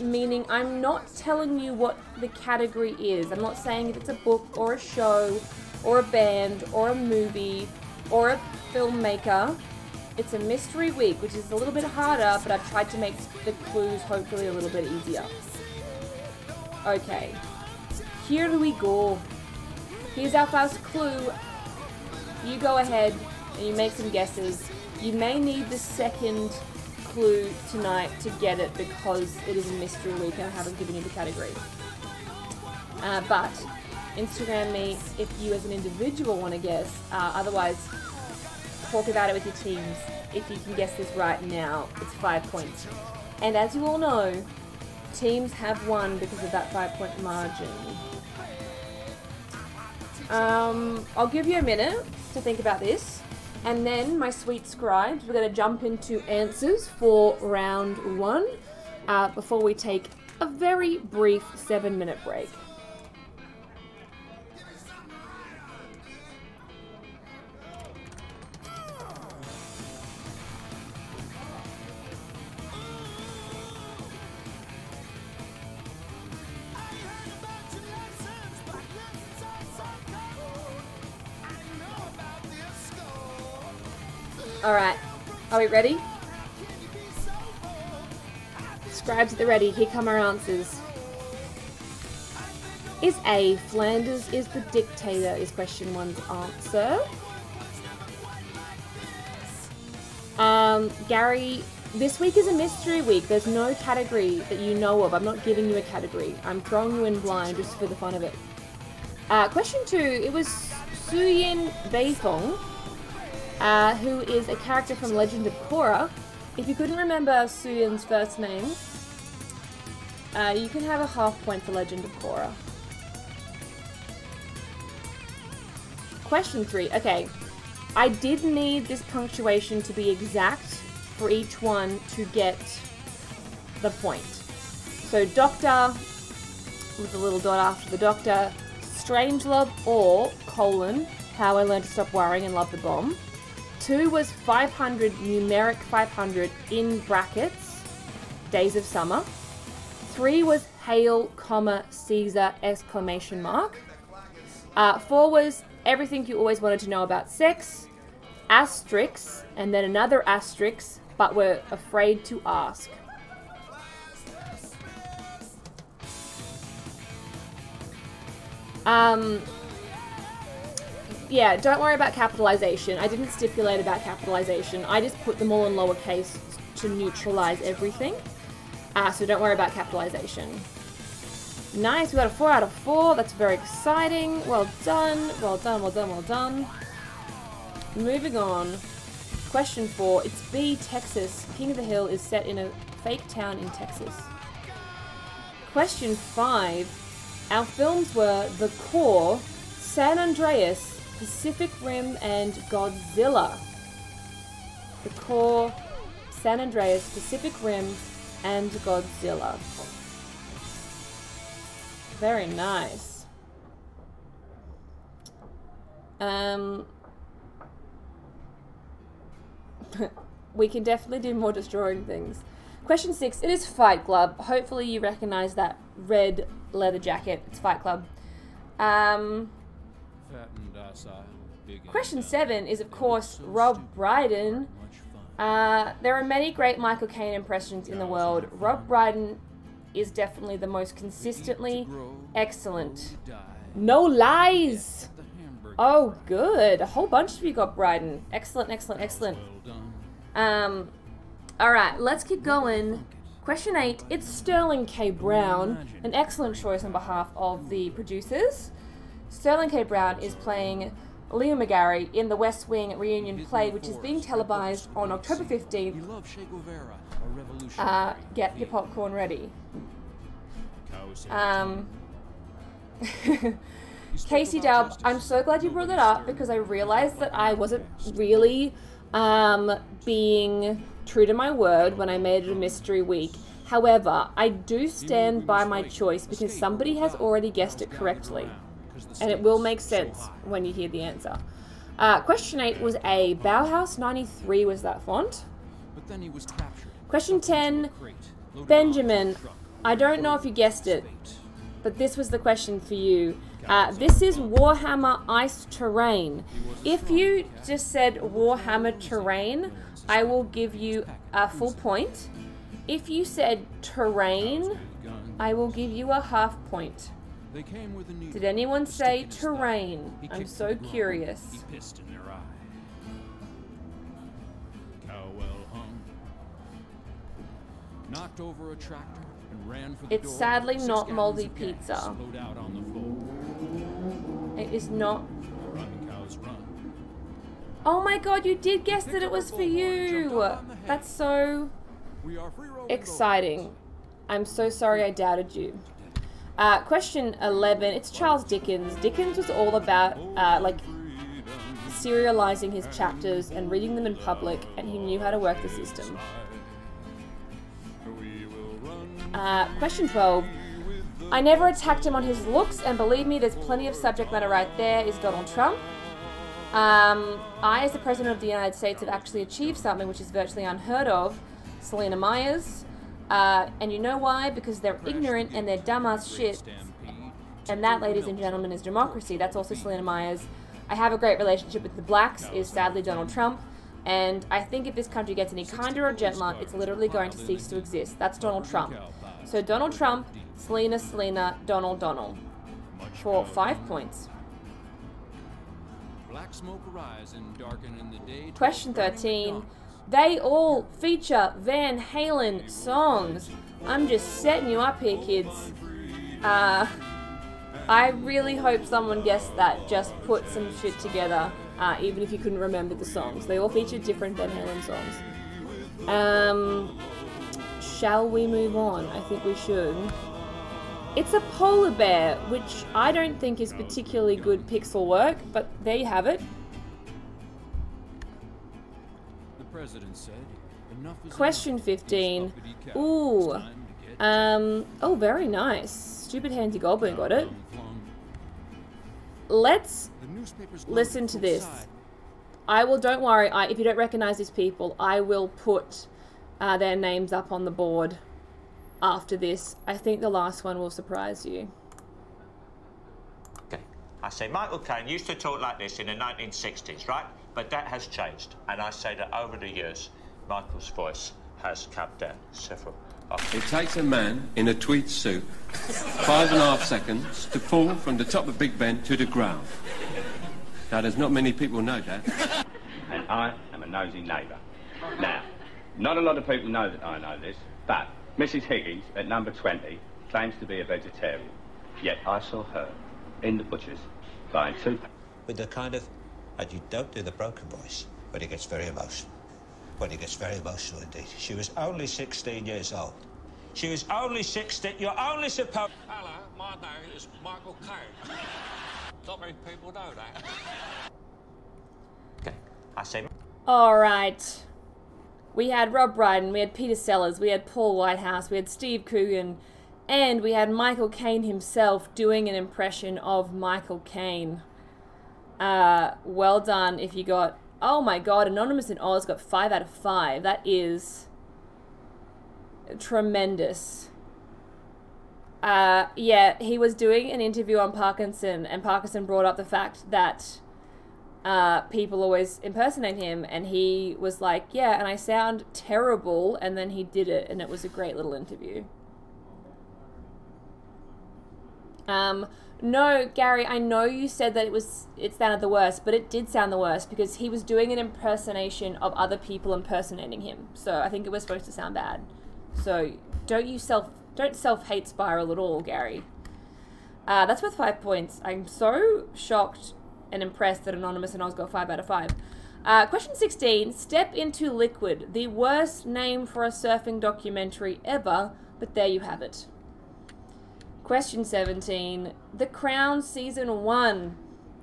meaning I'm not telling you what the category is. I'm not saying if it's a book or a show or a band or a movie or a filmmaker. It's a mystery week, which is a little bit harder, but I've tried to make the clues hopefully a little bit easier. Okay, here we go. Here's our first clue. You go ahead and you make some guesses. You may need the second clue tonight to get it because it is a mystery week and I haven't given you the category. But Instagram me if you as an individual want to guess. Otherwise, talk about it with your teams. If you can guess this right now, it's 5 points. And as you all know, teams have won because of that 5-point margin. I'll give you a minute to think about this. And then, my sweet scribes, we're going to jump into answers for round 1 before we take a very brief 7-minute break. Alright, are we ready? Scribes at the ready, here come our answers. Is A, Flanders is the dictator, is question 1's answer. Gary, this week is a mystery week. There's no category that you know of. I'm not giving you a category. I'm throwing you in blind just for the fun of it. Question 2, it was Suyin Beifong. Who is a character from Legend of Korra. If you couldn't remember Suyun's first name, you can have a half point for Legend of Korra. Question 3. Okay, I did need this punctuation to be exact for each one to get the point. So Doctor, with a little dot after the Doctor, Strangelove or, colon, How I Learned to Stop Worrying and Love the Bomb. 2 was 500, numeric 500 in brackets, Days of Summer. 3 was Hail, comma, Caesar, exclamation mark. 4 was Everything You Always Wanted to Know About Sex, asterisk, and then another asterisk, but were afraid to ask. Yeah, don't worry about capitalization. I didn't stipulate about capitalization. I just put them all in lowercase to neutralize everything. So don't worry about capitalization. Nice, we got a 4 out of 4. That's very exciting. Well done, well done, well done, well done. Moving on. Question 4. It's B, Texas. King of the Hill is set in a fake town in Texas. Question 5. Our films were The Core, San Andreas, Pacific Rim, and Godzilla. The Core, San Andreas, Pacific Rim, and Godzilla. Very nice. We can definitely do more destroying things. Question 6. It is Fight Club. Hopefully you recognize that red leather jacket. It's Fight Club. Question 7 is, of course, Rob Brydon. There are many great Michael Caine impressions in the world. Rob Brydon is definitely the most consistently excellent. No lies! Oh, good. A whole bunch of you got Brydon. Excellent, excellent, excellent. Alright, let's keep going. Question 8. It's Sterling K. Brown. An excellent choice on behalf of the producers. Sterling K. Brown is playing Leo McGarry in the West Wing reunion play, which is being televised on October 15th. Get your popcorn ready. Casey Dub, I'm so glad you brought that up because I realized that I wasn't really being true to my word when I made it a mystery week. However, I do stand by my choice because somebody has already guessed it correctly. And it will make sense when you hear the answer. Question 8 was A. Bauhaus 93 was that font. Question 10. Benjamin. I don't know if you guessed it, but this was the question for you. This is Warhammer Ice Terrain. If you just said Warhammer Terrain, I will give you a full point. If you said terrain, I will give you a half point. Did anyone say terrain? I'm so curious. Knocked over a tractor and ran for the It's door. sadly 6 not gallons moldy of gas pizza. flowed out on the floor. It is not. Run, cows, run. Oh my god, you did guess that it was for you. That's so We are free rolling exciting. I'm so sorry I doubted you. Question 11. It's Charles Dickens. Dickens was all about like serializing his chapters and reading them in public, and he knew how to work the system. Question 12. I never attacked him on his looks, and believe me, there's plenty of subject matter right there, is Donald Trump. I, as the President of the United States, have actually achieved something which is virtually unheard of. Selena Myers. And you know why? Because they're ignorant and they're dumbass shit. And that, ladies and gentlemen, is democracy. That's also Selena Myers. I have a great relationship with the blacks, is sadly Donald Trump. And I think if this country gets any kinder or gentler, it's literally going to cease to exist. That's Donald Trump. So Donald Trump, Selena, Donald. For 5 points. Black smoke arise and darken in the day. Question 13. They all feature Van Halen songs. I'm just setting you up here, kids. I really hope someone guessed that. Just put some shit together, even if you couldn't remember the songs. They all feature different Van Halen songs. Shall we move on? I think we should. It's a polar bear, which I don't think is particularly good pixel work, but there you have it. The president said, enough is Question 15. Ooh. Oh, very nice. Stupid Handy Goblin got it. Let's listen to this. I will, don't worry, if you don't recognize these people, I will put their names up on the board after this. I think the last one will surprise you. Okay. I say Michael Caine used to talk like this in the 1960s, right? But that has changed. And I say that over the years, Michael's voice has come down several octaves. It takes a man in a tweed suit 5.5 seconds to fall from the top of Big Ben to the ground. Now, there's not many people know that. And I am a nosy neighbour. Now, not a lot of people know that I know this, but Mrs. Higgins at number 20 claims to be a vegetarian. Yet I saw her in the butcher's buying 2. With the kind of, and you don't do the broken voice, but it gets very emotional. When it gets very emotional indeed. She was only 16 years old. She was only 16. You're only supposed. Hello, my name is Michael Caine. Not many people know that. Okay, I say. All right. We had Rob Brydon, we had Peter Sellers, we had Paul Whitehouse, we had Steve Coogan, and we had Michael Caine himself doing an impression of Michael Caine. Well done if you got... Oh my god, Anonymous in Oz got 5 out of 5. That is tremendous. Yeah, he was doing an interview on Parkinson, and Parkinson brought up the fact that people always impersonate him, and he was like, yeah, and I sound terrible, and then he did it, and it was a great little interview. No, Gary, I know you said that it sounded the worst, but it did sound the worst, because he was doing an impersonation of other people impersonating him, so I think it was supposed to sound bad. So, don't self-hate spiral at all, Gary. That's worth 5 points. I'm so shocked and impressed that Anonymous and Oz got 5 out of 5. Question 16. Step into Liquid. The worst name for a surfing documentary ever, but there you have it. Question 17. The Crown Season 1.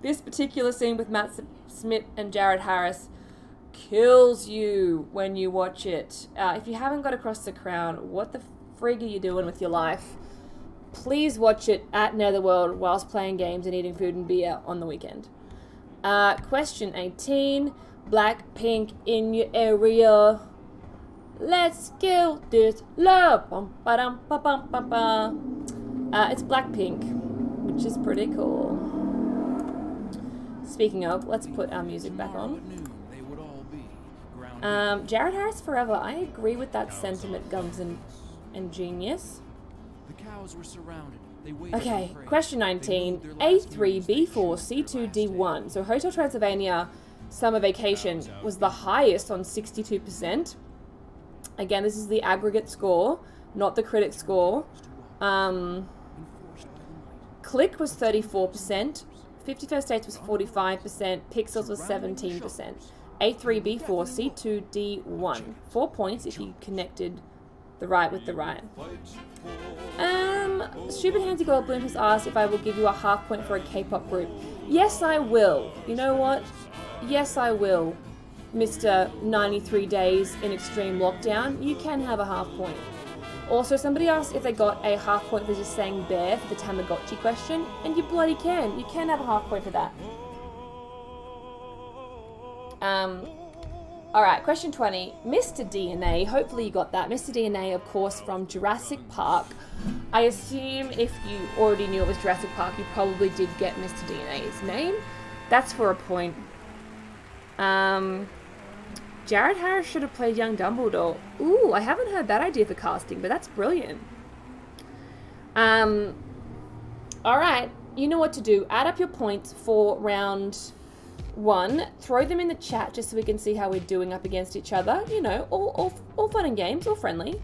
This particular scene with Matt Smith and Jared Harris kills you when you watch it. If you haven't got across The Crown, what the frig are you doing with your life? Please watch it at Netherworld whilst playing games and eating food and beer on the weekend. Question 18. Blackpink in your area. Let's kill this love. Bum, ba-dum, ba-bum, ba-ba. It's Blackpink. which is pretty cool. Speaking of, let's put our music back Tomorrow on. at noon, they would all be ground Jared Harris forever. I agree with that sentiment, Gums and Genius. The cows were surrounded. They waited Okay, and prayed. question They 19. moved their last A3, news B4, station to C2, their last D1. So Hotel Transylvania Summer Vacation was the highest on 62%. Again, this is the aggregate score, not the critic score. Click was 34%. 51st Dates was 45%. Pixels was 17%. A3, B4, C2, D1. 4 points if you connected the right with the right. Stupid Handsy Goldblum has asked if I will give you a half point for a K-pop group. Yes, I will. You know what? Yes, I will. Mr. 93 Days in Extreme Lockdown, you can have a half point. Also, somebody asked if they got a half point for just saying bear for the Tamagotchi question, and you bloody can. You can have a half point for that. Alright, question 20. Mr. DNA, hopefully you got that. Mr. DNA, of course, from Jurassic Park. I assume if you already knew it was Jurassic Park, you probably did get Mr. DNA's name. That's for a point. Jared Harris should have played young Dumbledore. Ooh, I haven't heard that idea for casting, but that's brilliant. Alright, you know what to do. Add up your points for round 1. Throw them in the chat just so we can see how we're doing up against each other. You know, all fun and games, all friendly.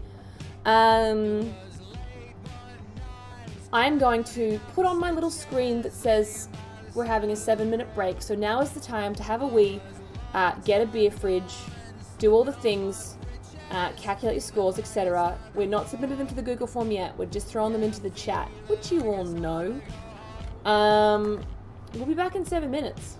I'm going to put on my little screen that says we're having a 7-minute break. So now is the time to have a wee, get a beer fridge, do all the things, calculate your scores, etc. We're not submitting them to the Google form yet. We're just throwing them into the chat, which you all know. We'll be back in 7 minutes.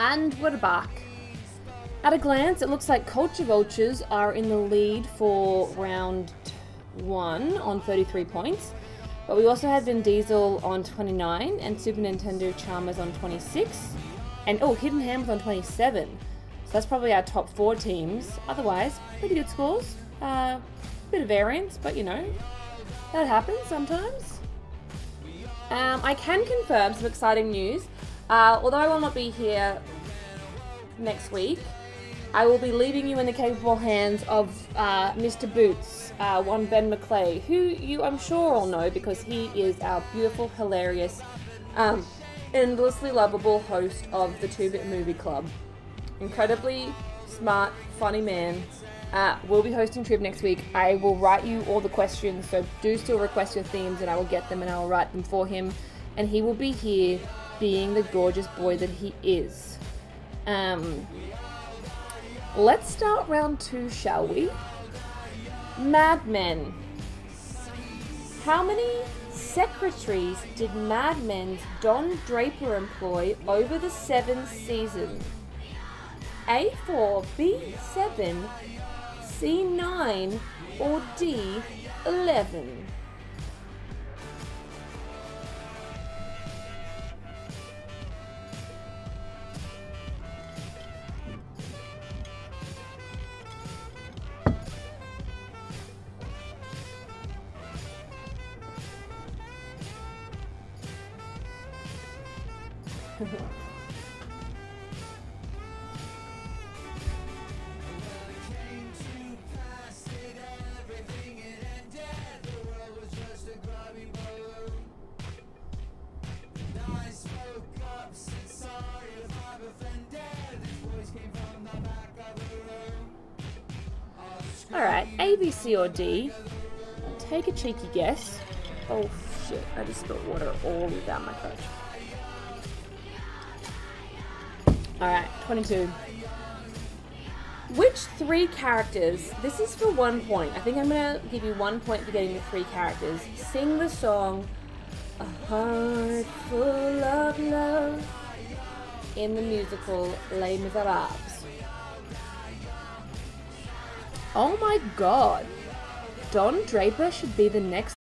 And we're back. At a glance, it looks like Culture Vultures are in the lead for round 1 on 33 points. But we also have Vin Diesel on 29 and Super Nintendo Charmers on 26. And Hidden Hammers on 27. So that's probably our top 4 teams. Otherwise, pretty good scores. Bit of variance, but you know, that happens sometimes. I can confirm some exciting news. Although I will not be here next week, I will be leaving you in the capable hands of Mr. Boots, one Ben McClay, who you I'm sure all know because he is our beautiful, hilarious, endlessly lovable host of the 2-Bit Movie Club. Incredibly smart, funny man. We'll be hosting Trib next week. I will write you all the questions, so do still request your themes and I will get them and I will write them for him. And he will be here being the gorgeous boy that he is. Let's start round 2, shall we? Mad Men. How many secretaries did Mad Men's Don Draper employ over the 7th season? A4, B7, C9, or D11? Alright, A, B, C, or D. Take a cheeky guess. Oh shit, I just spilled water all down my coat. Alright, 22. Which 3 characters, this is for 1 point. I think I'm gonna give you 1 point for getting the 3 characters. Sing the song, A Heart Full of Love, in the musical Les Miserables. Oh my god. Don Draper should be the next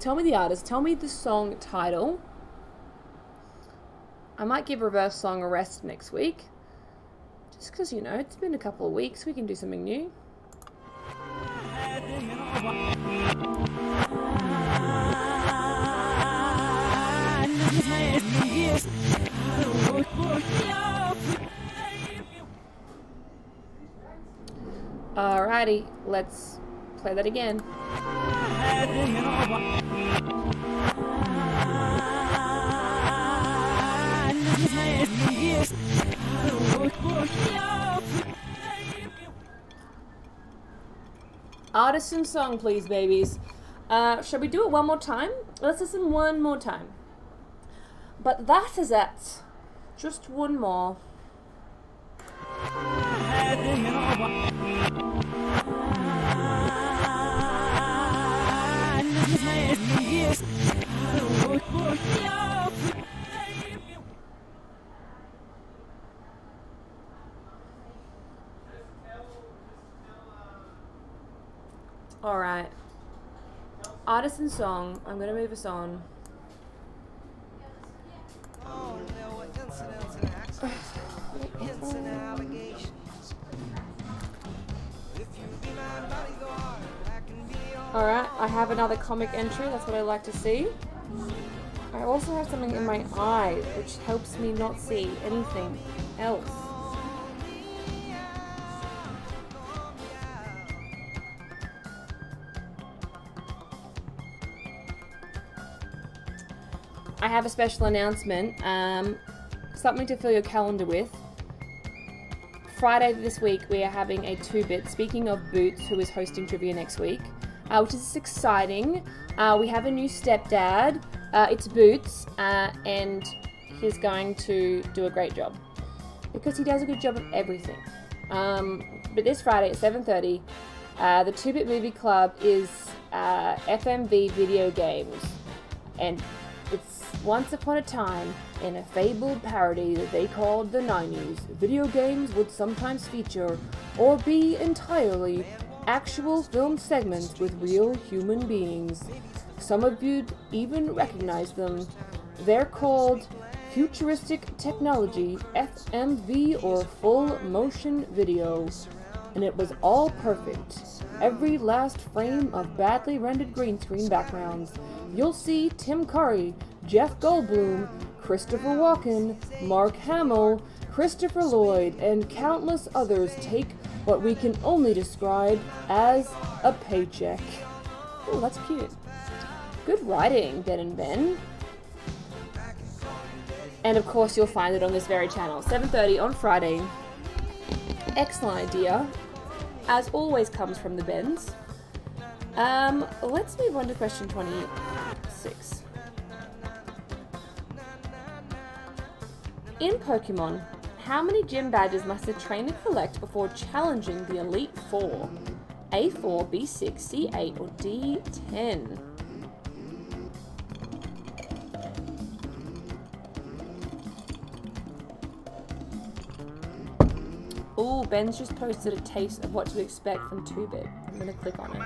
Tell me the artist. Tell me the song title. I might give Reverse Song a rest next week. Just because, you know, it's been a couple of weeks. We can do something new. Alrighty, let's play that again. Artisan song, please, babies. Shall we do it one more time? Let's listen one more time. But that is it. Just one more. Alright. Artisan song. I'm gonna move us on. Alright, I have another comic entry. That's what I like to see. I also have something in my eye which helps me not see anything else. I have a special announcement, something to fill your calendar with. Friday this week we are having a 2-bit, speaking of Boots, who is hosting trivia next week, which is exciting. We have a new stepdad, it's Boots, and he's going to do a great job. Because he does a good job of everything. But this Friday at 7:30, the 2-bit movie club is FMV video games. And it's once upon a time, in a fabled parody that they called the 90s, video games would sometimes feature, or be entirely, actual film segments with real human beings. Some of you'd even recognize them. They're called Futuristic Technology, FMV, or Full Motion Video. And it was all perfect. Every last frame of badly rendered green screen backgrounds. You'll see Tim Curry, Jeff Goldblum, Christopher Walken, Mark Hamill, Christopher Lloyd, and countless others take what we can only describe as a paycheck. Oh, that's cute. Good writing, Ben and Ben. And of course you'll find it on this very channel, 7:30 on Friday. Excellent idea. As always comes from the Bens. Let's move on to question 26. In Pokemon, how many gym badges must a trainer collect before challenging the Elite Four? A4, B6, C8, or D10? Ooh, Ben's just posted a taste of what to expect from 2-bit. I'm gonna click on it.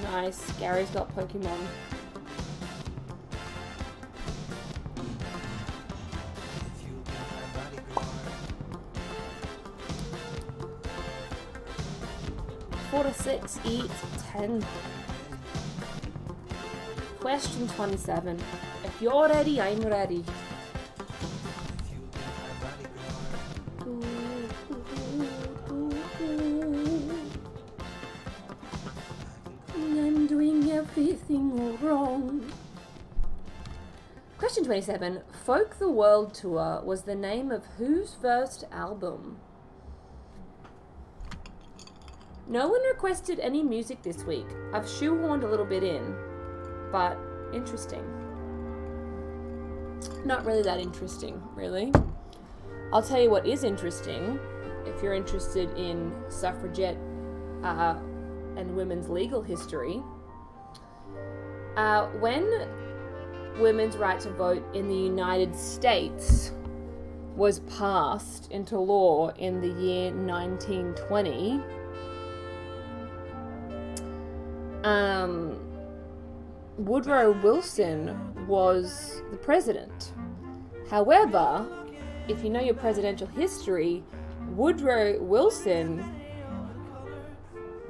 Nice, Gary's got Pokemon. Four to 6, eat 10. Question 27. If you're ready, I'm ready. I'm doing everything wrong. Question 27. Folk the World Tour was the name of whose first album? No one requested any music this week. I've shoehorned a little bit in, but interesting. Not really that interesting, really. I'll tell you what is interesting, if you're interested in suffragette and women's legal history. When women's right to vote in the United States was passed into law in the year 1920, Woodrow Wilson was the president. However, if you know your presidential history, Woodrow Wilson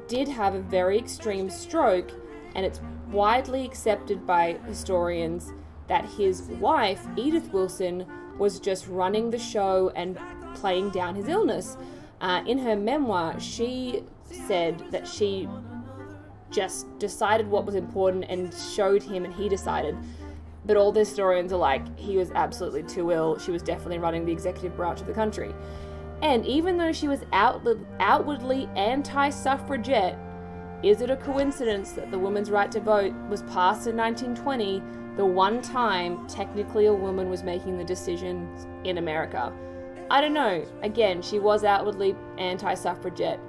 did have a very extreme stroke, and it's widely accepted by historians that his wife, Edith Wilson, was just running the show and playing down his illness. In her memoir, she said that she just decided what was important and showed him, and he decided. But all the historians are like, he was absolutely too ill. She was definitely running the executive branch of the country. And even though she was outwardly anti-suffragette, is it a coincidence that the woman's right to vote was passed in 1920, the one time technically a woman was making the decisions in America? I don't know. Again, she was outwardly anti-suffragette,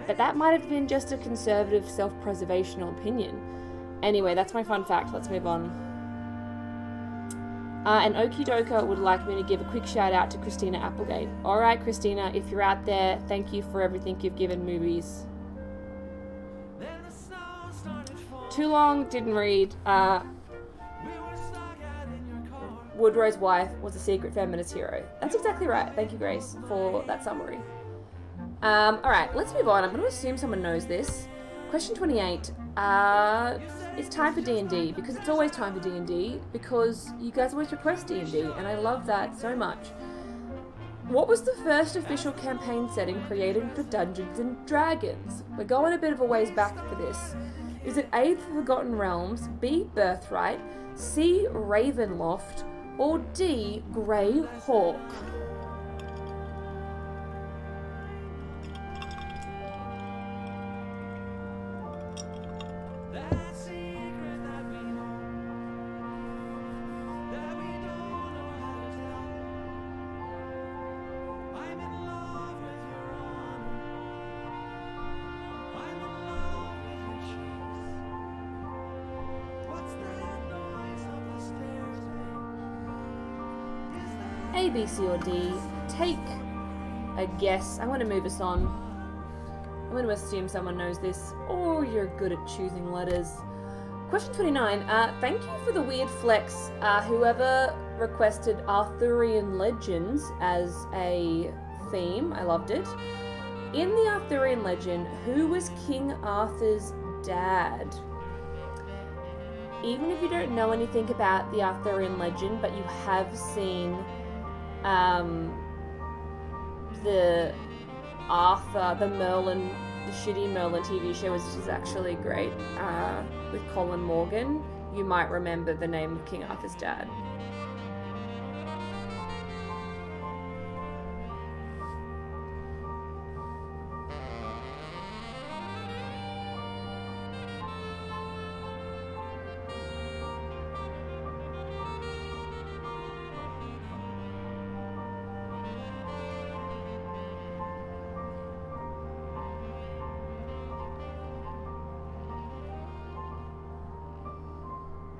but that might have been just a conservative self-preservational opinion. Anyway, that's my fun fact. Let's move on. And Okidoka would like me to give a quick shout out to Christina Applegate. Alright, Christina, if you're out there, thank you for everything you've given movies. Too long, didn't read. Woodrow's wife was a secret feminist hero. That's exactly right. Thank you, Grace, for that summary. Alright, let's move on. I'm going to assume someone knows this. Question 28. It's time for D&D, because it's always time for D&D, because you guys always request D&D, and I love that so much. What was the first official campaign setting created for Dungeons & Dragons? We're going a bit of a ways back for this. Is it A, the Forgotten Realms, B, Birthright, C, Ravenloft, or D, Grey Hawk? A, B, C, or D. Take a guess. I'm going to move us on. I'm going to assume someone knows this, or you're good at choosing letters. Question 29. Thank you for the weird flex. Whoever requested Arthurian legends as a theme, I loved it. In the Arthurian legend, who was King Arthur's dad? Even if you don't know anything about the Arthurian legend, but you have seen the Arthur, the Merlin, the shitty Merlin TV show, which is actually great, with Colin Morgan, you might remember the name of King Arthur's dad.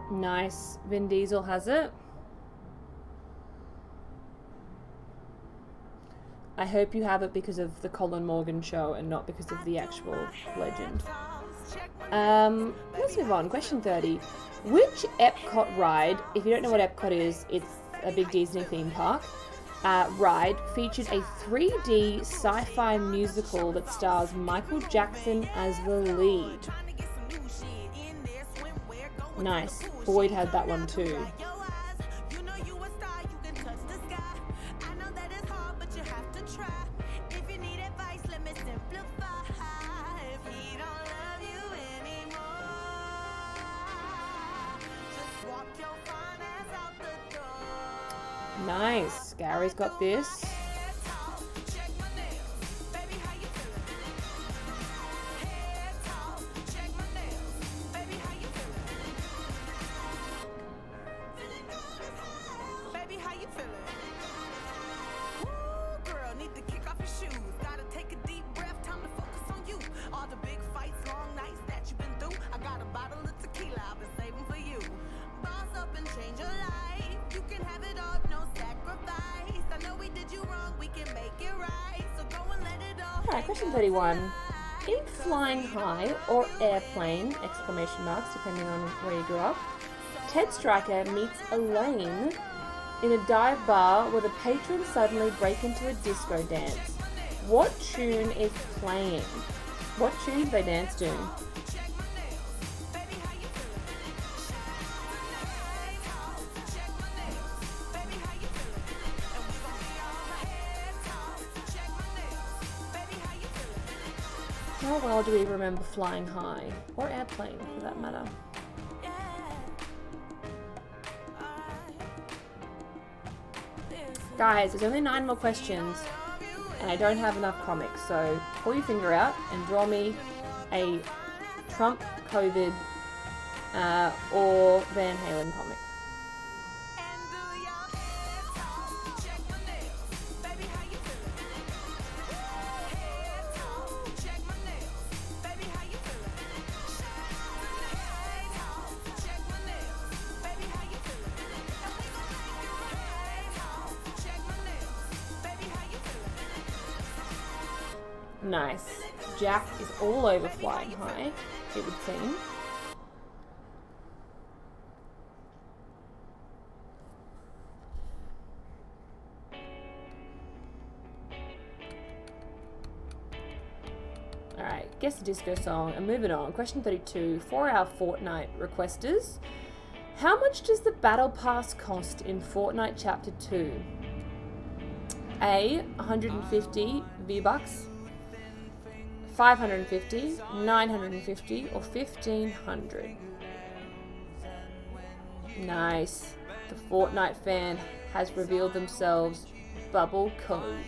Nice. Vin Diesel has it. I hope you have it because of the Colin Morgan show and not because of the actual legend. Let's move on. Question 30. Which Epcot ride, if you don't know what Epcot is, it's a big Disney theme park, ride featured a 3D sci-fi musical that stars Michael Jackson as the lead? Nice. Boyd had that one too. Nice. Gary's got this. Change your life. You can have it all, no sacrifice. I know we did Alright, question 31. In Flying High or Airplane, exclamation marks, depending on where you grew up, Ted Stryker meets Elaine in a dive bar where the patrons suddenly break into a disco dance. What tune is playing? What tune do they dance to? How well do we remember Flying High? Or Airplane, for that matter? Guys, there's only 9 more questions, and I don't have enough comics, so pull your finger out and draw me a Trump, COVID, or Van Halen comic. Nice. Jack is all over Flying High, it would seem. Alright, guess the disco song and moving on. Question 32 for our Fortnite requesters. How much does the Battle Pass cost in Fortnite Chapter 2? A. 150 V-Bucks, 550, 950, or 1500. Nice. The Fortnite fan has revealed themselves bubble code.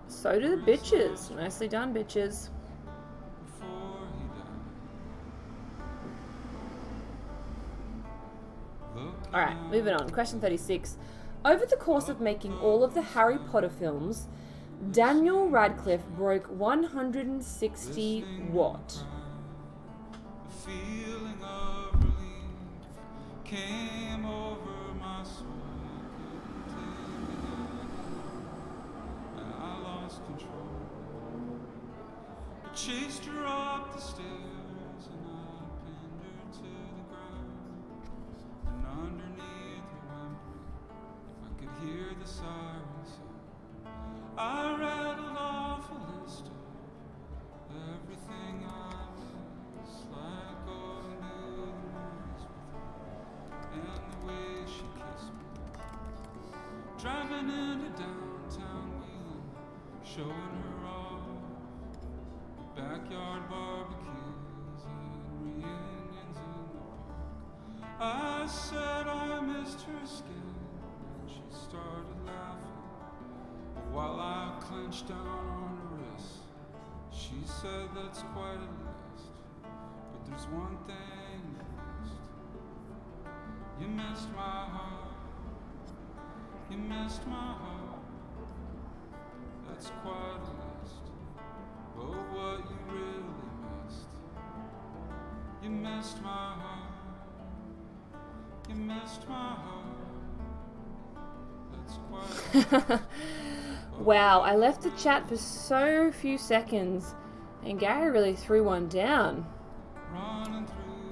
So do the bitches. Nicely done, bitches. Alright, moving on. Question 36. Over the course of making all of the Harry Potter films, Daniel Radcliffe broke 160 what? Feeling of relief came over my soul. And I lost control. I chased her up the stairs and I pinned her to the ground. And underneath her whimpering, I could hear the sirens sound. I rattled off a list of everything I miss, like going to the movies with her, and the way she kissed me. Driving into downtown Wheeling, showing her off the backyard barbecues and reunions in the park. I said I missed her skin, and she started laughing. While I clenched down on her wrist, she said that's quite a list, but there's one thing you missed. You missed my heart. You missed my heart. That's quite a list, but what you really missed. You missed my heart. You missed my heart. That's quite a list. Wow, I left the chat for so few seconds and Gary really threw one down.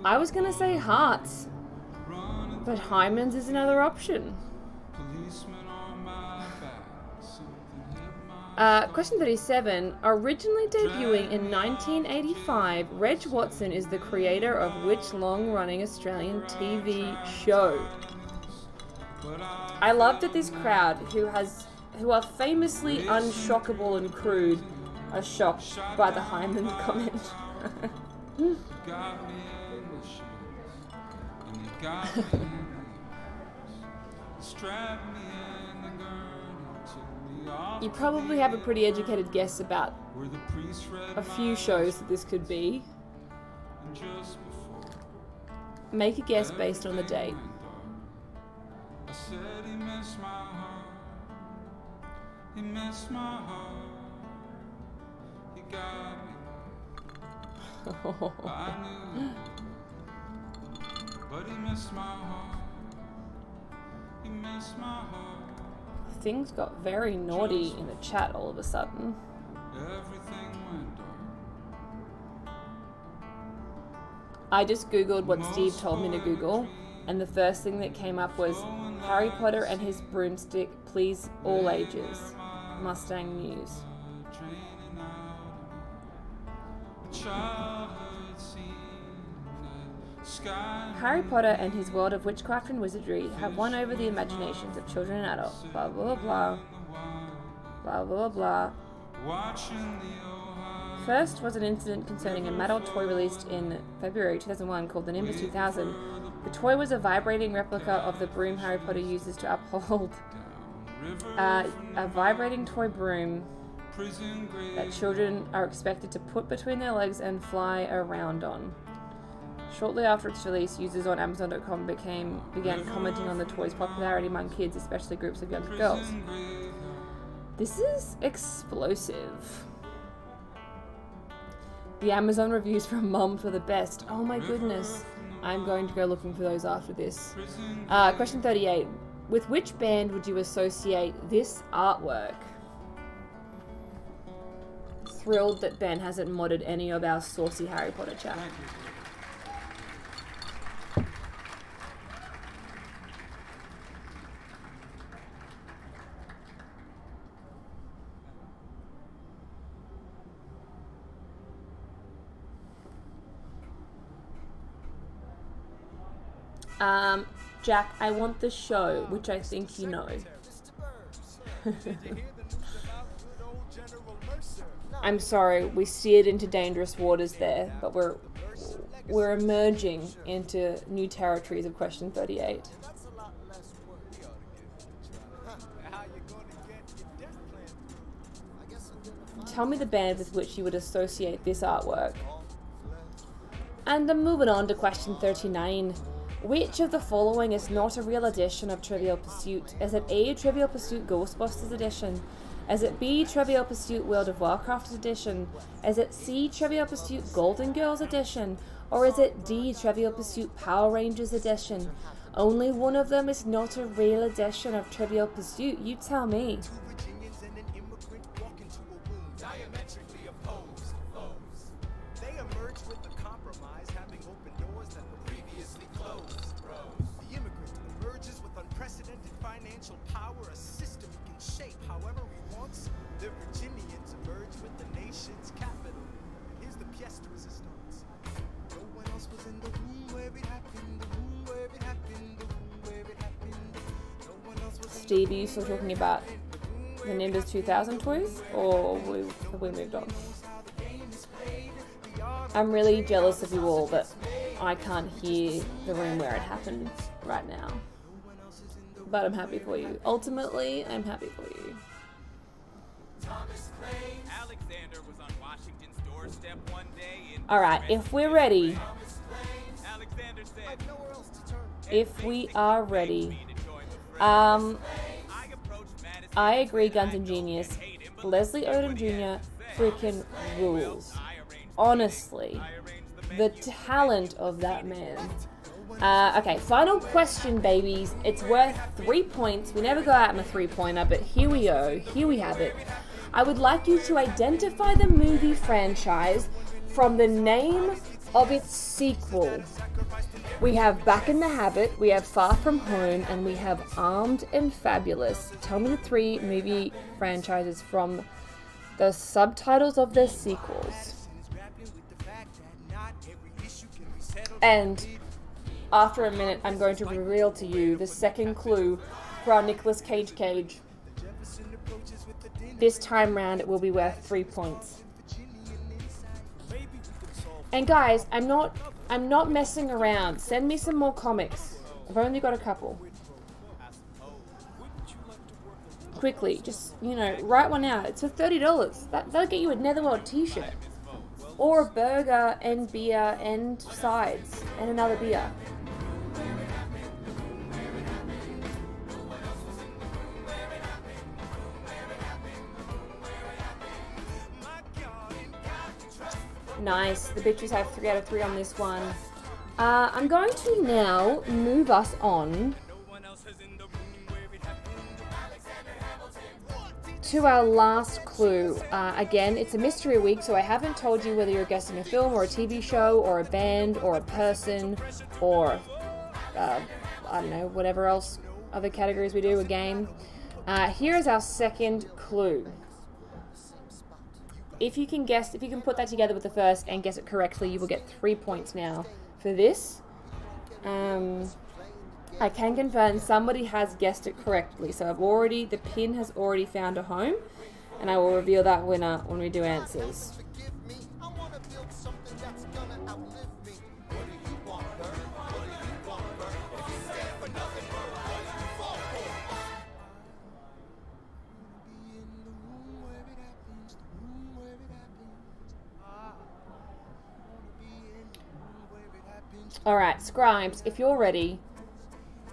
I was going to say hearts, but Hyman's is another option. Question 37. Originally debuting in 1985, Reg Watson is the creator of which long-running Australian TV show? I love that this crowd, who are famously unshockable and crude, are shocked by the Hyman comment. You probably have a pretty educated guess about a few shows that this could be. Make a guess based on the date. I said he missed my heart. He missed my heart. He got me. I knew. But he missed my heart. He missed my heart. Things got very naughty in the chat all of a sudden. Everything went dark. I just googled what Steve told me to Google, and the first thing that came up was Harry Potter and his broomstick, please all ages. Mustang News. Harry Potter and his world of witchcraft and wizardry have won over the imaginations of children and adults. Blah blah blah. Blah blah blah. First was an incident concerning a metal toy released in February 2001 called the Nimbus 2000. The toy was a vibrating replica of the broom Harry Potter uses to uphold. A vibrating toy broom that children are expected to put between their legs and fly around on. Shortly after its release, users on Amazon.com began commenting on the toy's popularity among kids, especially groups of younger girls. This is explosive. The Amazon reviews from Mums were the best. Oh my goodness. I'm going to go looking for those after this. Question 38. With which band would you associate this artwork? Thrilled that Ben hasn't modded any of our saucy Harry Potter chat. Jack, I want the show, which I think you know. I'm sorry, we steered into dangerous waters there, but we're emerging into new territories of question 38. Tell me the band with which you would associate this artwork. And I'm moving on to question 39. Which of the following is not a real edition of Trivial Pursuit? Is it A, Trivial Pursuit Ghostbusters Edition? Is it B, Trivial Pursuit World of Warcraft Edition? Is it C, Trivial Pursuit Golden Girls Edition? Or is it D, Trivial Pursuit Power Rangers Edition? Only one of them is not a real edition of Trivial Pursuit. You tell me. Steve, are you still talking about the Nimbus 2000 toys, or have we moved on? I'm really jealous of you all that I can't hear the room where it happened right now. But I'm happy for you. Ultimately, I'm happy for you. Alright, if we're ready. If we are ready. I agree, Guns and Genius. Leslie Odom Jr. freaking rules. Honestly. The talent of that man. Okay, final question, babies. It's worth 3 points. We never go out in a 3-pointer, but here we go. Here we have it. I would like you to identify the movie franchise from the name of its sequel. We have Back in the Habit, we have Far From Home, and we have Armed and Fabulous. Tell me the 3 movie franchises from the subtitles of their sequels. And after a minute, I'm going to reveal to you the second clue for our Nicolas Cage cage. This time round, it will be worth 3 points. And guys, I'm not messing around. Send me some more comics. I've only got a couple. Quickly, just, you know, write one out. It's for $30. That'll get you a Netherworld t-shirt. Or a burger and beer and sides. And another beer. Nice. The bitches have 3 out of 3 on this one. I'm going to now move us on to our last clue. Again, it's a mystery week, so I haven't told you whether you're guessing a film or a TV show or a band or a person or, I don't know, whatever else, other categories we do, a game. Here is our second clue. If you can put that together with the first and guess it correctly, you will get 3 points now for this. I can confirm somebody has guessed it correctly, so the pin has already found a home, and I will reveal that winner when we do answers. Alright, scribes, if you're ready,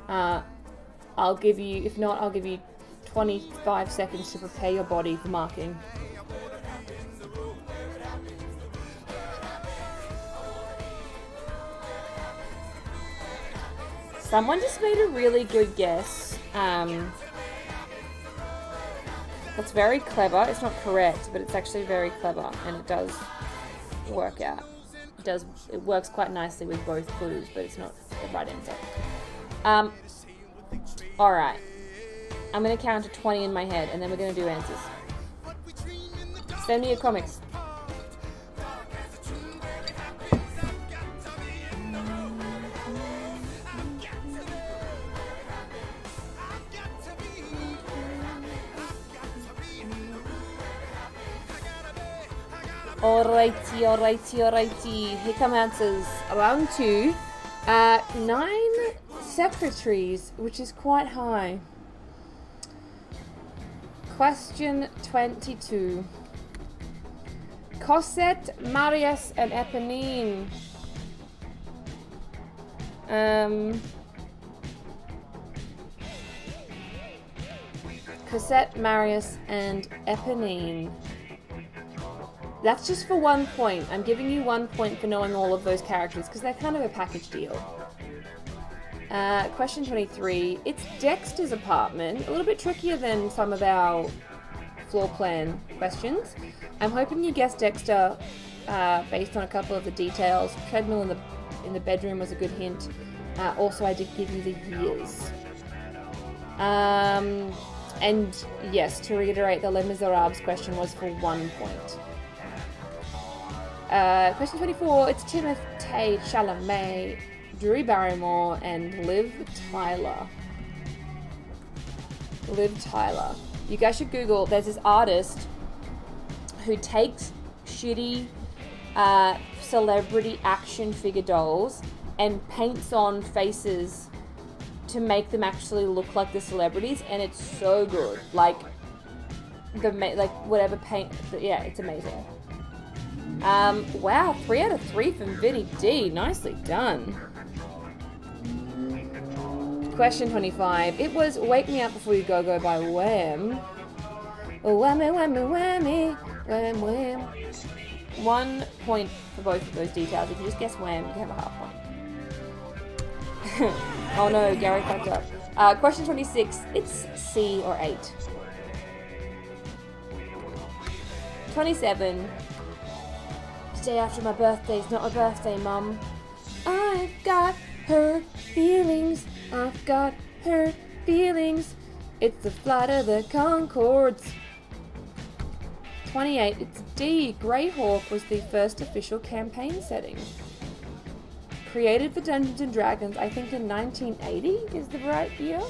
I'll give you, if not, I'll give you 25 seconds to prepare your body for marking. Someone just made a really good guess. That's very clever. It's not correct, but it's actually very clever, and it does work out. It works quite nicely with both clues, but it's not the right answer. Alright. I'm going to count to 20 in my head, and then we're going to do answers. Send me your comics. Alrighty. Here come answers. Round 2. 9 secretaries, which is quite high. Question 22. Cosette, Marius, and Eponine. Cosette, Marius, and Eponine. That's just for 1 point. I'm giving you 1 point for knowing all of those characters because they're kind of a package deal. Question 23. It's Dexter's apartment. A little bit trickier than some of our floor plan questions. I'm hoping you guessed Dexter based on a couple of the details. Treadmill in the bedroom was a good hint. Also, I did give you the years. And yes, to reiterate, the Les Miserables question was for 1 point. Question 24, it's Timothée Chalamet, Drew Barrymore, and Liv Tyler. Liv Tyler. You guys should Google, there's this artist who takes shitty celebrity action figure dolls and paints on faces to make them actually look like the celebrities, and it's so good. Like whatever paint, yeah, it's amazing. Wow, 3 out of 3 from Vinny D. Nicely done. Question 25. It was Wake Me Up Before You Go Go by Wham. Whammy, whammy, whammy, wham, wham. 1 point for both of those details. If you just guess Wham, you can have a half point. Oh no, Gary fucked up. Question 26. It's C or 8. 27. Day after my birthday is not my birthday, Mum. I've got hurt feelings. I've got hurt feelings. It's the flight of the Conchords. 28. It's D. Greyhawk was the first official campaign setting. Created for Dungeons and Dragons, I think in 1980 is the right year.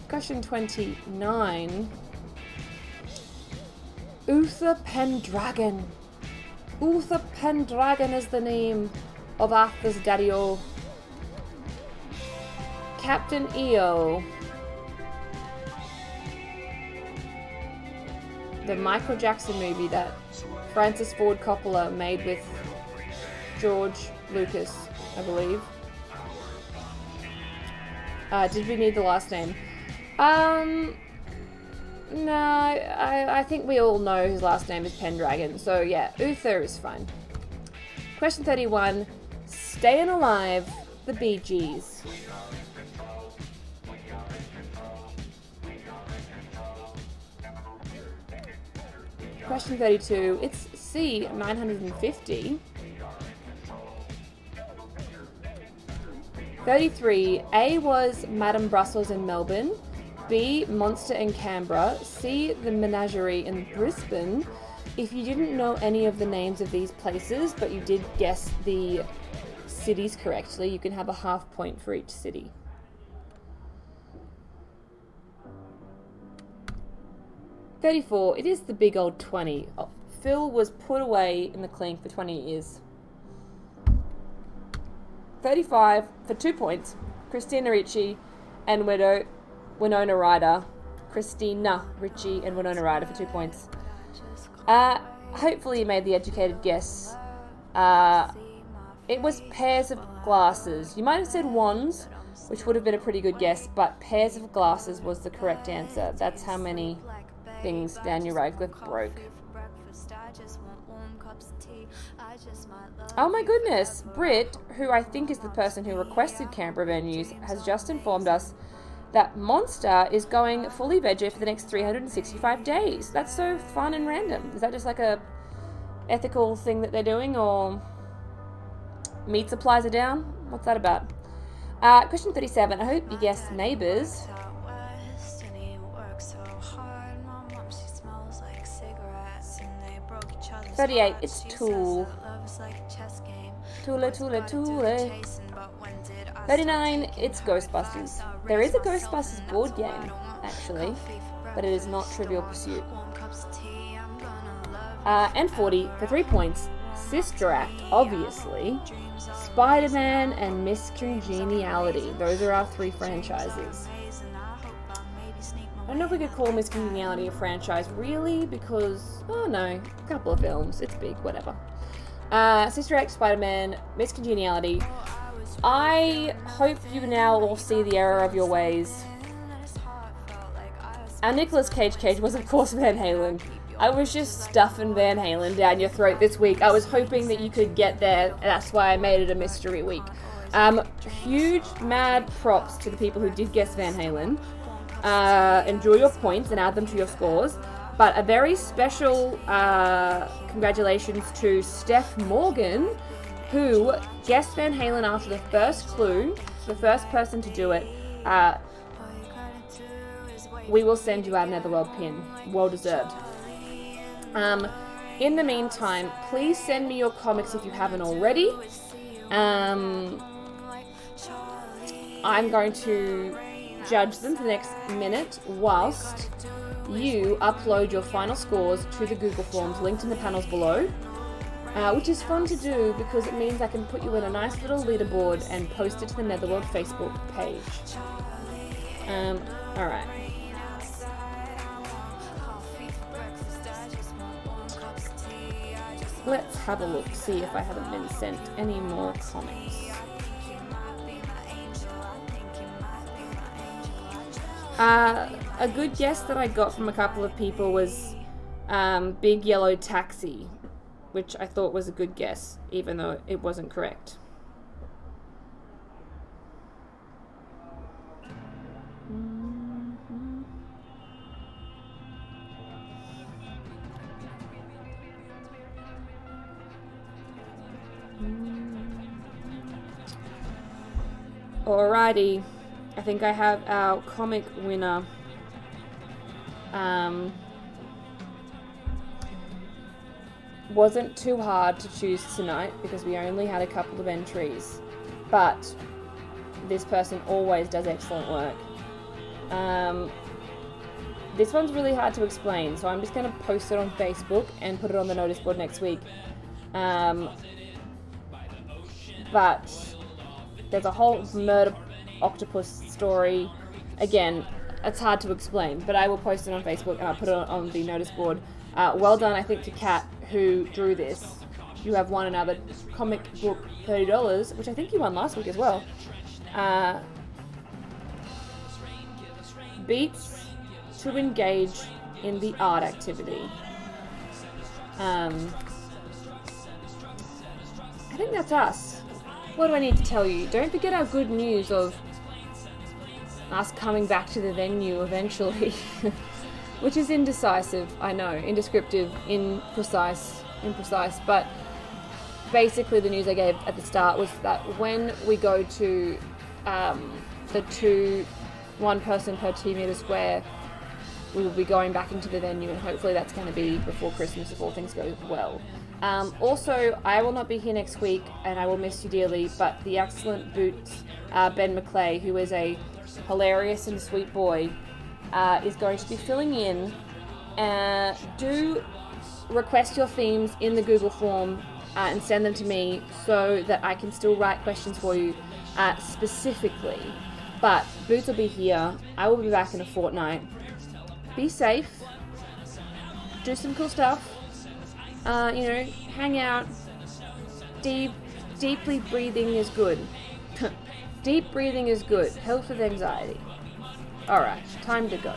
Question 29. Uther Pendragon. Uther Pendragon is the name of Arthur's daddy-o. Captain EO. The Michael Jackson movie that Francis Ford Coppola made with George Lucas, I believe. Did we need the last name? No, I think we all know his last name is Pendragon, so yeah, Uther is fine. Question 31. Stayin' Alive, the Bee Gees. Question 32. It's C, 950. 33. A was Madame Brussels in Melbourne. B, Monster in Canberra. C, the Menagerie in Brisbane. If you didn't know any of the names of these places, but you did guess the cities correctly, you can have a half point for each city. $34. It is the big old 20. Oh, Phil was put away in the clink for 20 years. 35 for 2 points. Christina Ricci and Winona Ryder. Christina Ricci and Winona Ryder for 2 points. Hopefully you made the educated guess. It was pairs of glasses. You might have said wands, which would have been a pretty good guess, but pairs of glasses was the correct answer. That's how many things Daniel Radcliffe broke. Oh my goodness, Britt, who I think is the person who requested Canberra venues, has just informed us that Monster is going fully veggie for the next 365 days. That's so fun and random. Is that just like a ethical thing that they're doing, or meat supplies are down? What's that about? Question 37. I hope you guessed Neighbours. 38. It's Tool. Tool. 39. It's Ghostbusters. There is a Ghostbusters board game, actually, but it is not Trivial Pursuit. And 40 for 3 points. Sister Act, obviously. Spider-Man and Miss Congeniality. Those are our 3 franchises. I don't don't know if we could call Miss Congeniality a franchise, really, because, oh no, a couple of films, it's big, whatever. Sister Act, Spider-Man, Miss Congeniality. I hope you now all see the error of your ways. Our Nicolas Cage was, of course, Van Halen. I was just stuffing Van Halen down your throat this week. I was hoping that you could get there, and that's why I made it a mystery week. Huge mad props to the people who did guess Van Halen. Enjoy your points and add them to your scores. But a very special congratulations to Steph Morgan, who guessed Van Halen after the first clue, the first person to do it. We will send you our Netherworld pin. Well deserved. In the meantime, please send me your comics if you haven't already. I'm going to judge them for the next minute whilst you upload your final scores to the Google Forms linked in the panels below, which is fun to do because it means I can put you in a nice little leaderboard and post it to the Netherworld Facebook page. Alright. Let's have a look, see if I haven't been sent any more comics. A good guess that I got from a couple of people was Big Yellow Taxi, which I thought was a good guess, even though it wasn't correct. Alrighty, I think I have our comic winner. Wasn't too hard to choose tonight because we only had a couple of entries, but this person always does excellent work. This one's really hard to explain, so I'm just going to post it on Facebook and put it on the notice board next week. But there's a whole murder octopus story. Again, it's hard to explain, but I will post it on Facebook and I'll put it on the notice board. Well done, I think, to Kat, who drew this. You have won another comic book $30, which I think you won last week as well. Beats to engage in the art activity. I think that's us. What do I need to tell you? Don't forget our good news of us coming back to the venue eventually. Which is indecisive, I know. Indescriptive, imprecise, but basically the news I gave at the start was that when we go to the one person per 2 meter square, we will be going back into the venue, and hopefully that's going to be before Christmas if all things go well. Also, I will not be here next week, and I will miss you dearly, but the excellent Boots, Ben McClay, who is a hilarious and sweet boy, is going to be filling in. Do request your themes in the Google form and send them to me so that I can still write questions for you specifically. But Boots will be here. I will be back in a fortnight. Be safe. Do some cool stuff. Hang out. Deeply breathing is good. Deep breathing is good. Helps with anxiety. Alright, time to go.